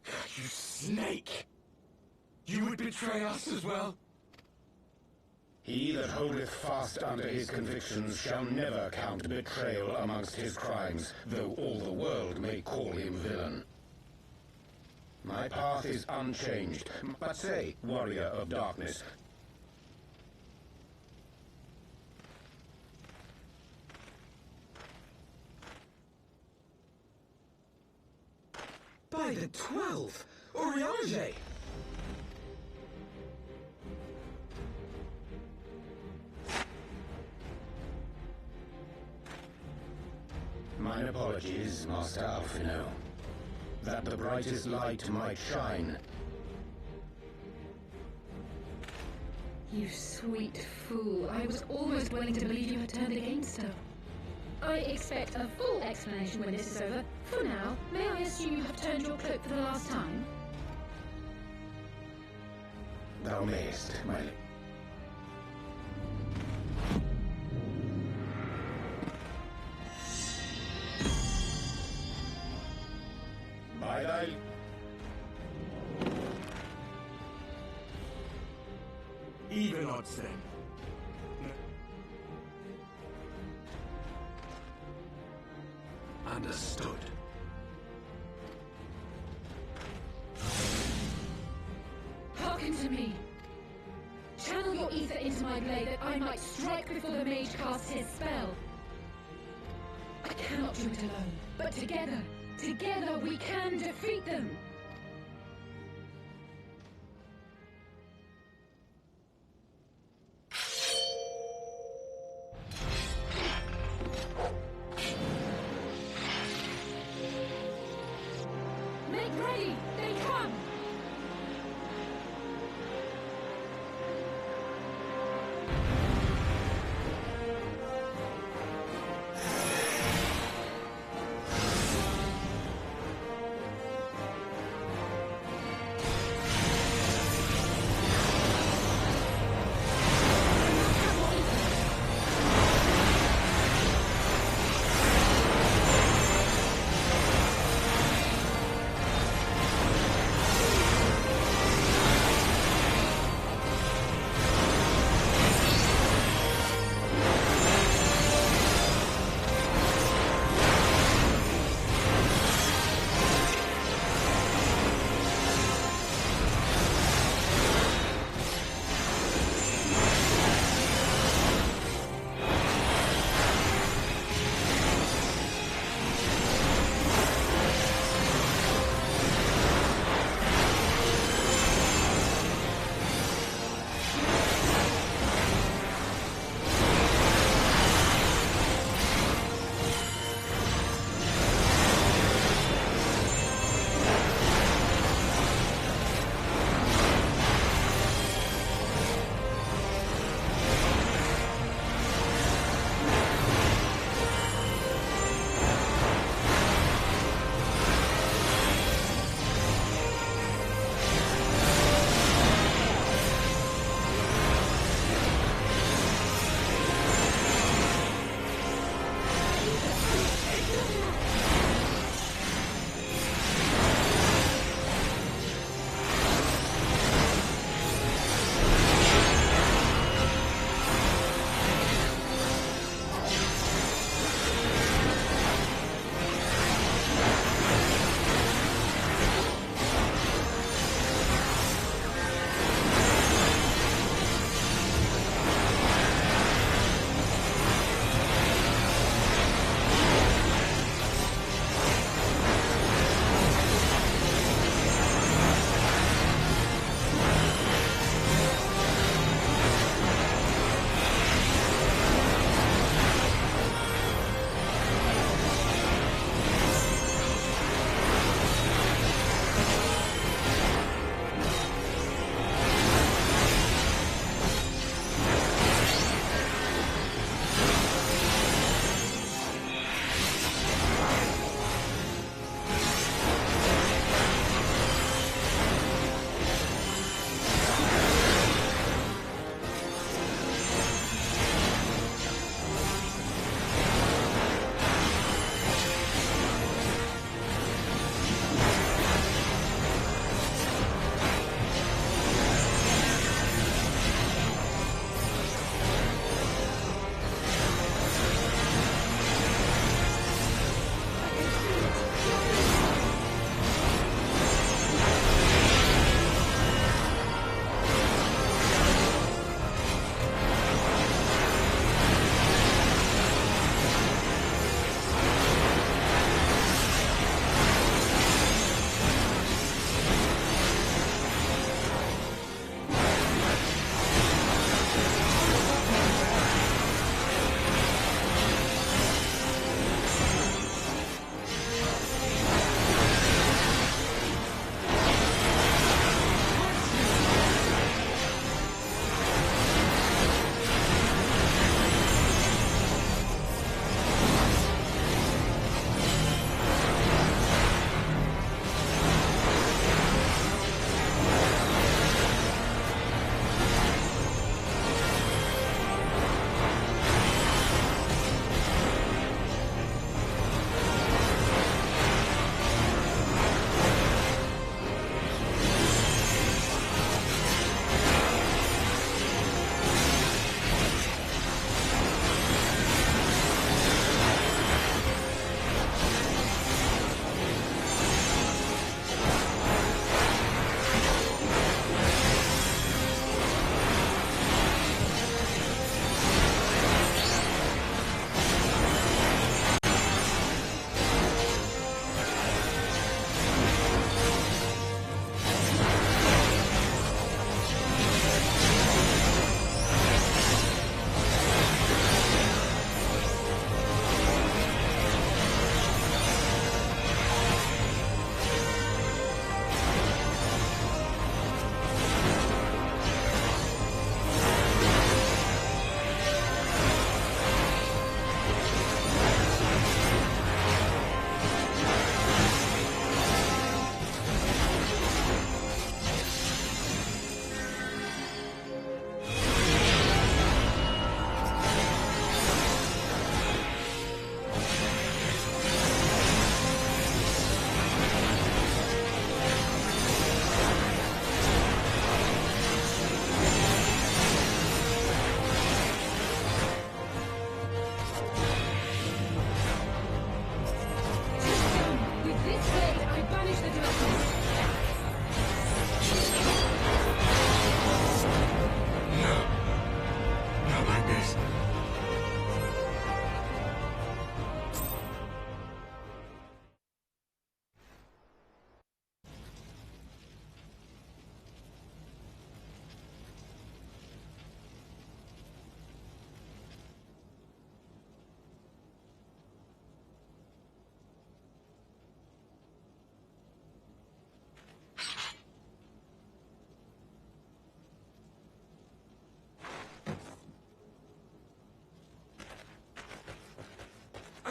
You snake! You would betray us as well? He that holdeth fast unto his convictions shall never count betrayal amongst his crimes, though all the world may call him villain. My path is unchanged, but say, warrior of darkness, By the 12! Oriange! mine apologies, Master Alphino, that the brightest light might shine. You sweet fool. I was almost willing to believe you had turned against her. I expect a full explanation when this is over. For now, may I assume you have turned your cloak for the last time? Thou mayest, my lady. By thy... Even odds then. Understood. Hearken to me. Channel your ether into my blade that I might strike before the mage casts his spell. I cannot do it alone, but together we can defeat them. Make ready, they come!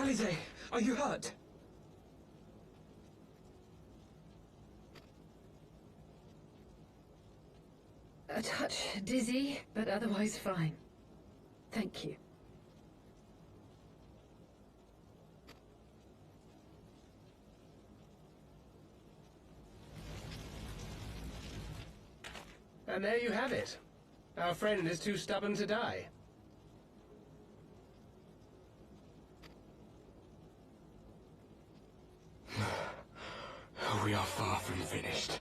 Alize, are you hurt? A touch dizzy, but otherwise fine. Thank you. And there you have it. Our friend is too stubborn to die. We are far from finished.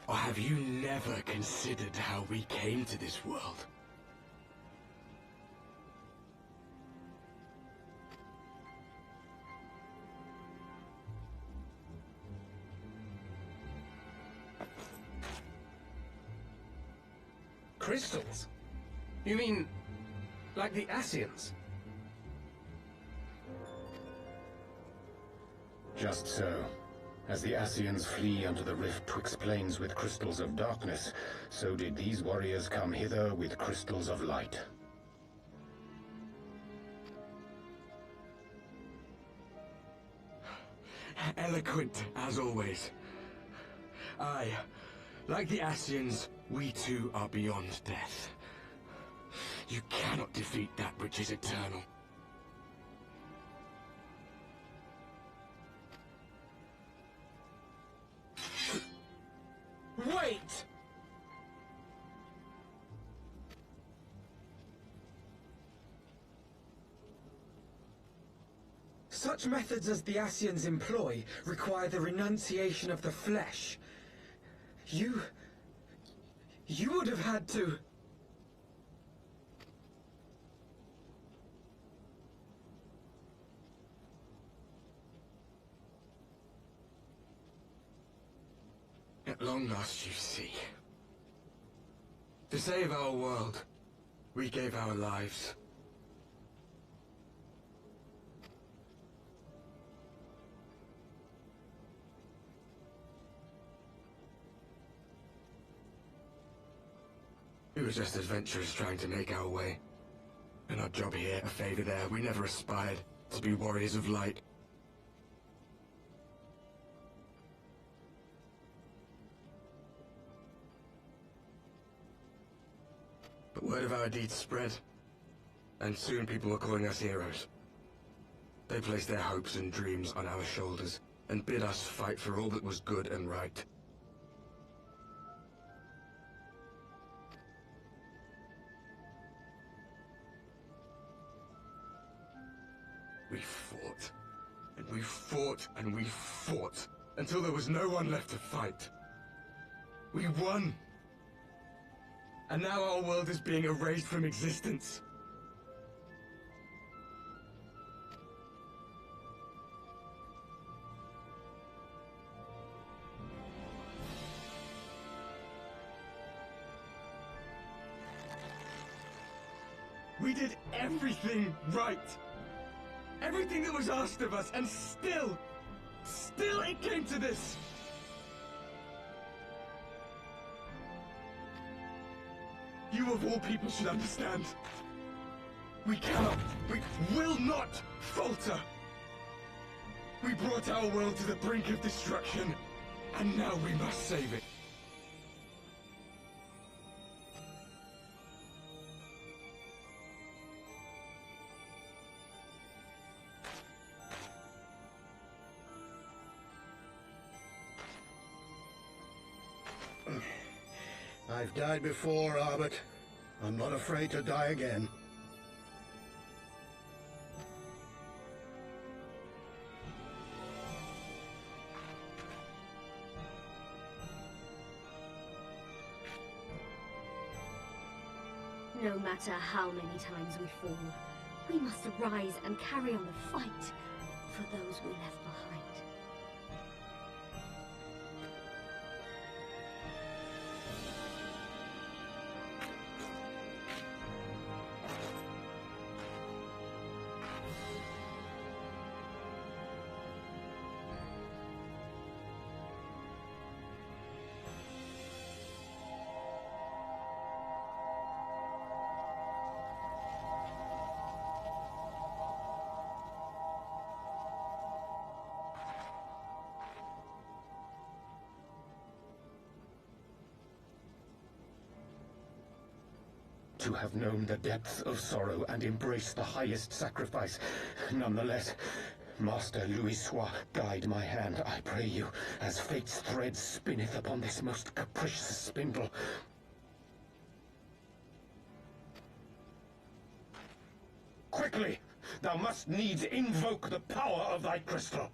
Or have you never considered how we came to this world? Crystals? You mean, like the Ascians? Just so. As the Ascians flee unto the rift twixt planes with crystals of darkness, so did these warriors come hither with crystals of light. Eloquent, as always. Aye, like the Ascians, we too are beyond death. You cannot defeat that which is eternal. Wait! Such methods as the Ascians employ require the renunciation of the flesh. You would have had to... At long last, you see. To save our world, we gave our lives. We were just adventurers trying to make our way. An odd job here, a favor there. We never aspired to be warriors of light. But word of our deeds spread, and soon people were calling us heroes. They placed their hopes and dreams on our shoulders, and bid us fight for all that was good and right. We fought, and we fought, and we fought, until there was no one left to fight. We won! And now our world is being erased from existence. We did everything right. Everything that was asked of us, and still it came to this. You of all people should understand. We cannot, we will not falter. We brought our world to the brink of destruction, and now we must save it. I've died before, Arbet. I'm not afraid to die again. No matter how many times we fall, we must arise and carry on the fight for those we left behind. to have known the depths of sorrow and embraced the highest sacrifice. Nonetheless, Master Louis-Sois, guide my hand, I pray you, as fate's thread spinneth upon this most capricious spindle. Quickly! Thou must needs invoke the power of thy crystal.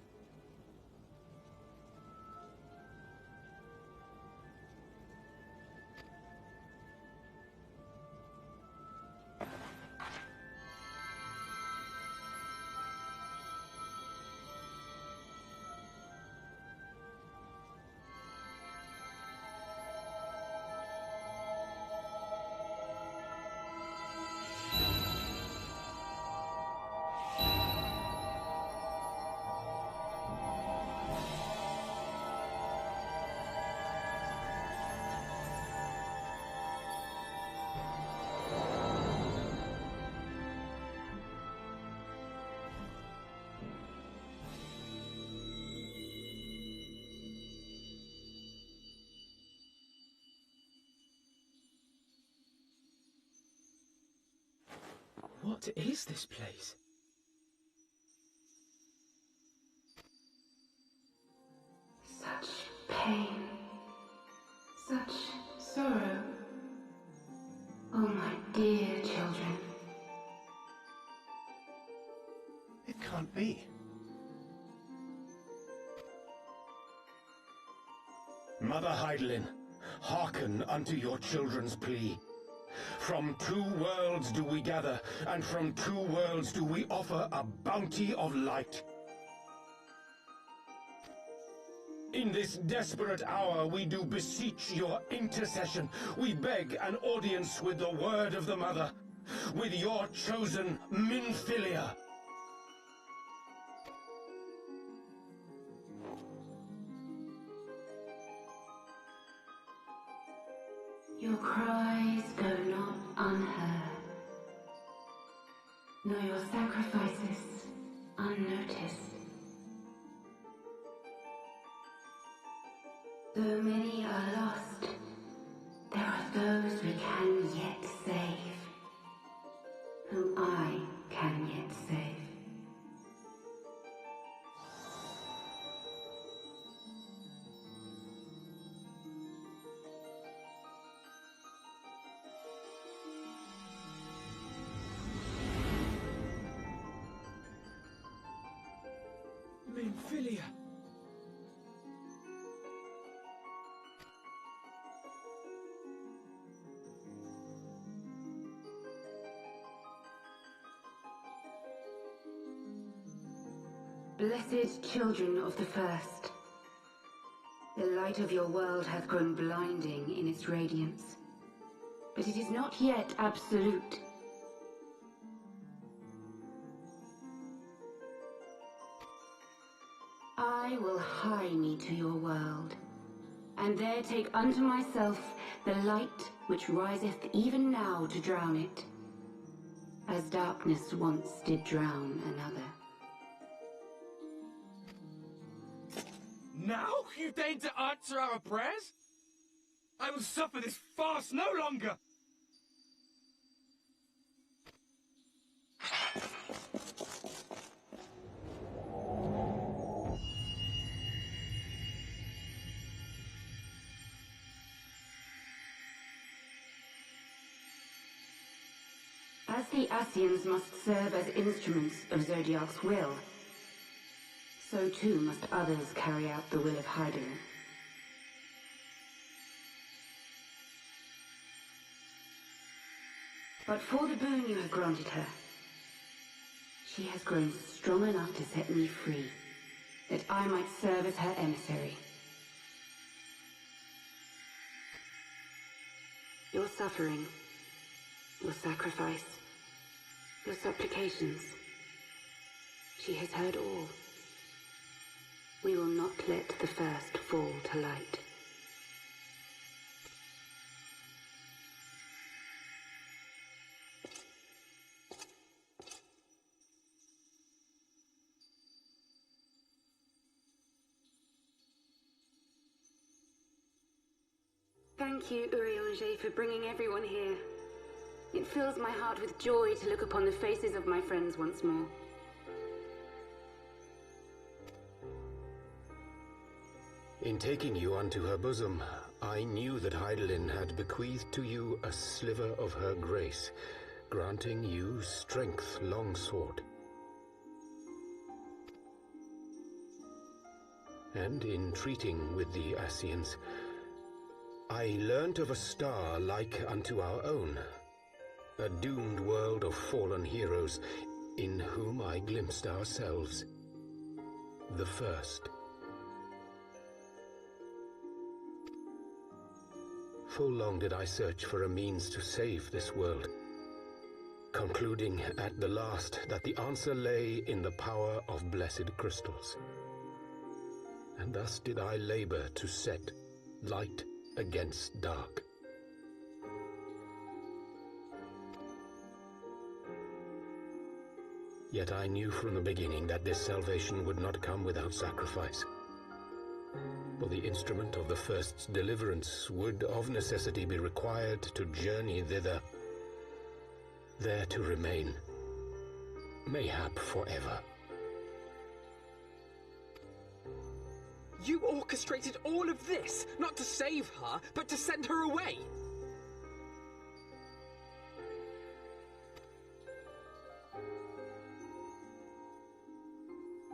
What is this place? Such pain. Such sorrow. Oh, my dear children. It can't be. Mother Heidelin, hearken unto your children's plea. From two worlds do we gather, and from two worlds do we offer a bounty of light. In this desperate hour we do beseech your intercession. We beg an audience with the word of the Mother, with your chosen Minfilia. Your cries go not unheard, nor your sacrifices unnoticed. Though many are lost, there are those we can yet save, whom I can yet save. Minfilia! Blessed children of the First, the light of your world hath grown blinding in its radiance, but it is not yet absolute. I will hie me to your world, and there take unto myself the light which riseth even now to drown it, as darkness once did drown another. Now you deign to answer our prayers? I will suffer this farce no longer! As the Ascians must serve as instruments of Zodiark's will, so too must others carry out the will of Heidelin. But for the boon you have granted her, she has grown strong enough to set me free, that I might serve as her emissary. Your suffering, your sacrifice, your supplications, she has heard all. We will not let the first fall to light. Thank you, Urianger, for bringing everyone here. It fills my heart with joy to look upon the faces of my friends once more. In taking you unto her bosom, I knew that Heidelin had bequeathed to you a sliver of her grace, granting you strength long sought. And in treating with the Ascians, I learnt of a star like unto our own, a doomed world of fallen heroes, in whom I glimpsed ourselves, the first. Full long did I search for a means to save this world, concluding at the last that the answer lay in the power of blessed crystals. And thus did I labor to set light against dark. Yet I knew from the beginning that this salvation would not come without sacrifice. For the instrument of the first's deliverance would of necessity be required to journey thither, there to remain, mayhap forever. You orchestrated all of this, not to save her, but to send her away!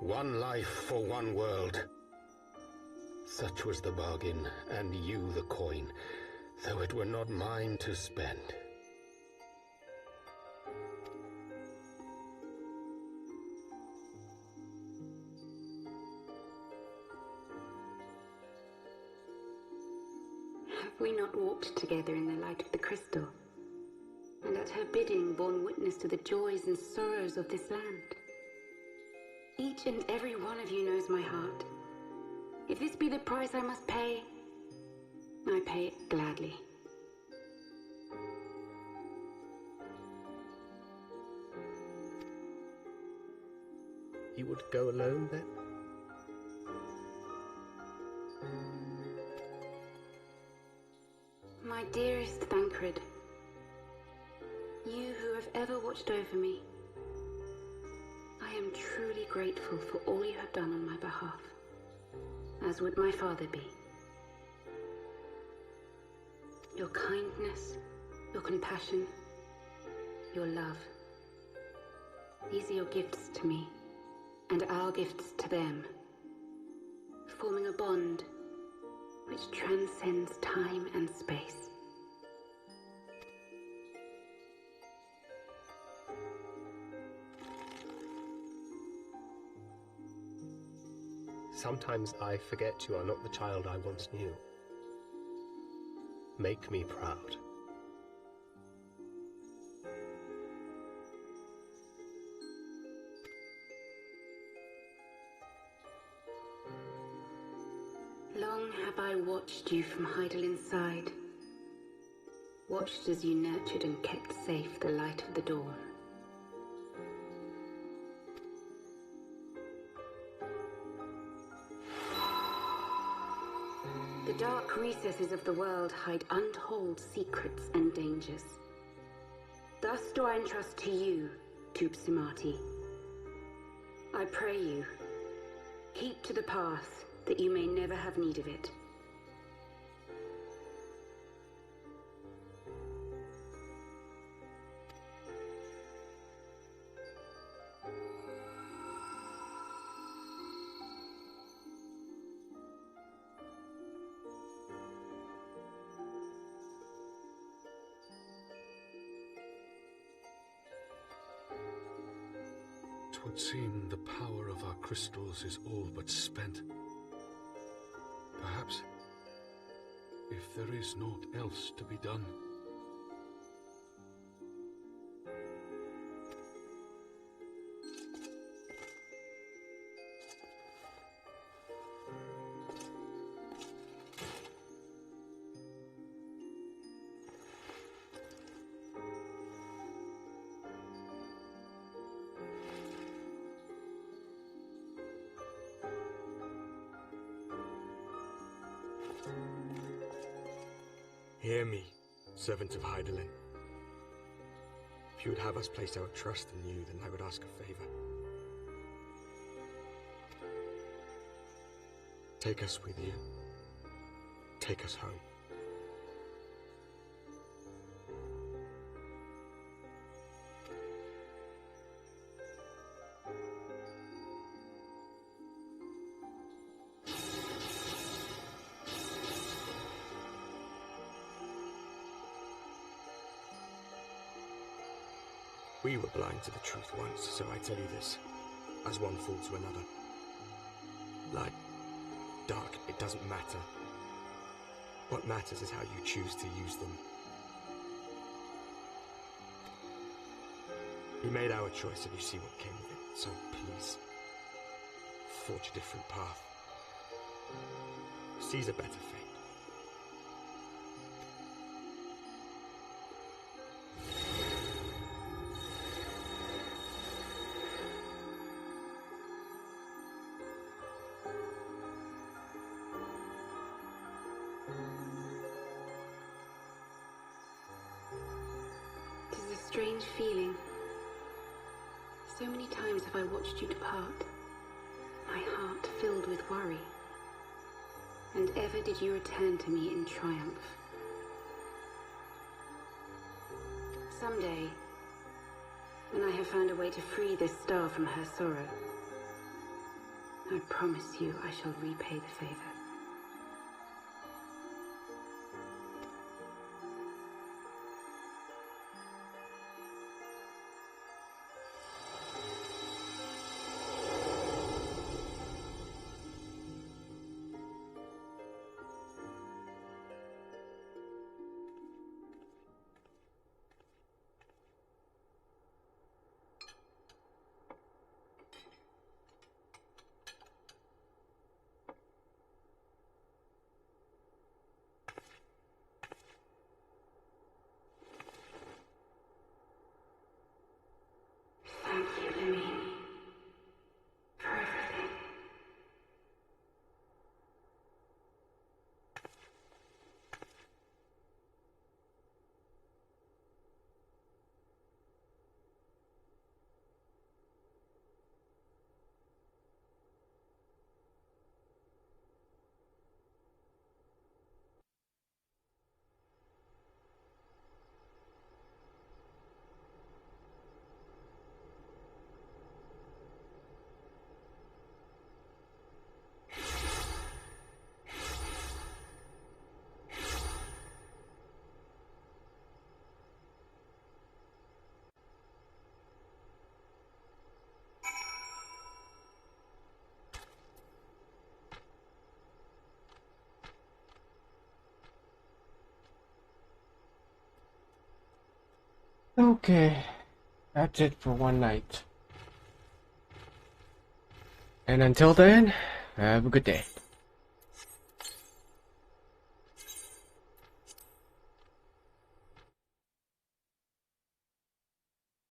One life for one world. Such was the bargain, and you the coin, though it were not mine to spend. Have we not walked together in the light of the crystal, and at her bidding borne witness to the joys and sorrows of this land? Each and every one of you knows my heart. If this be the price I must pay, I pay it gladly. You would go alone then? My dearest Thancred, you who have ever watched over me, I am truly grateful for all you have done on my behalf, as would my father be. Your kindness, your compassion, your love. These are your gifts to me, and our gifts to them, forming a bond which transcends time and space. Sometimes I forget you are not the child I once knew. Make me proud. Long have I watched you from Heidelin's side, watched as you nurtured and kept safe the light of the dawn. The dark recesses of the world hide untold secrets and dangers. Thus do I entrust to you, Tupsimati. I pray you, keep to the path that you may never have need of it. Twould seem the power of our crystals is all but spent. Perhaps, if there is naught else to be done. Hear me, servant of Heidelin. If you would have us place our trust in you, then I would ask a favor. Take us with you. Take us home. We were blind to the truth once, so I tell you this, as one fool to another. Light, dark, it doesn't matter. What matters is how you choose to use them. We made our choice and you see what came of it, so please, forge a different path. Seize a better fate. Strange feeling. So many times have I watched you depart, my heart filled with worry. And ever did you return to me in triumph. Someday, when I have found a way to free this star from her sorrow, I promise you I shall repay the favor. Thank you, Lemmy, for everything. Okay, that's it for one night. And until then, have a good day.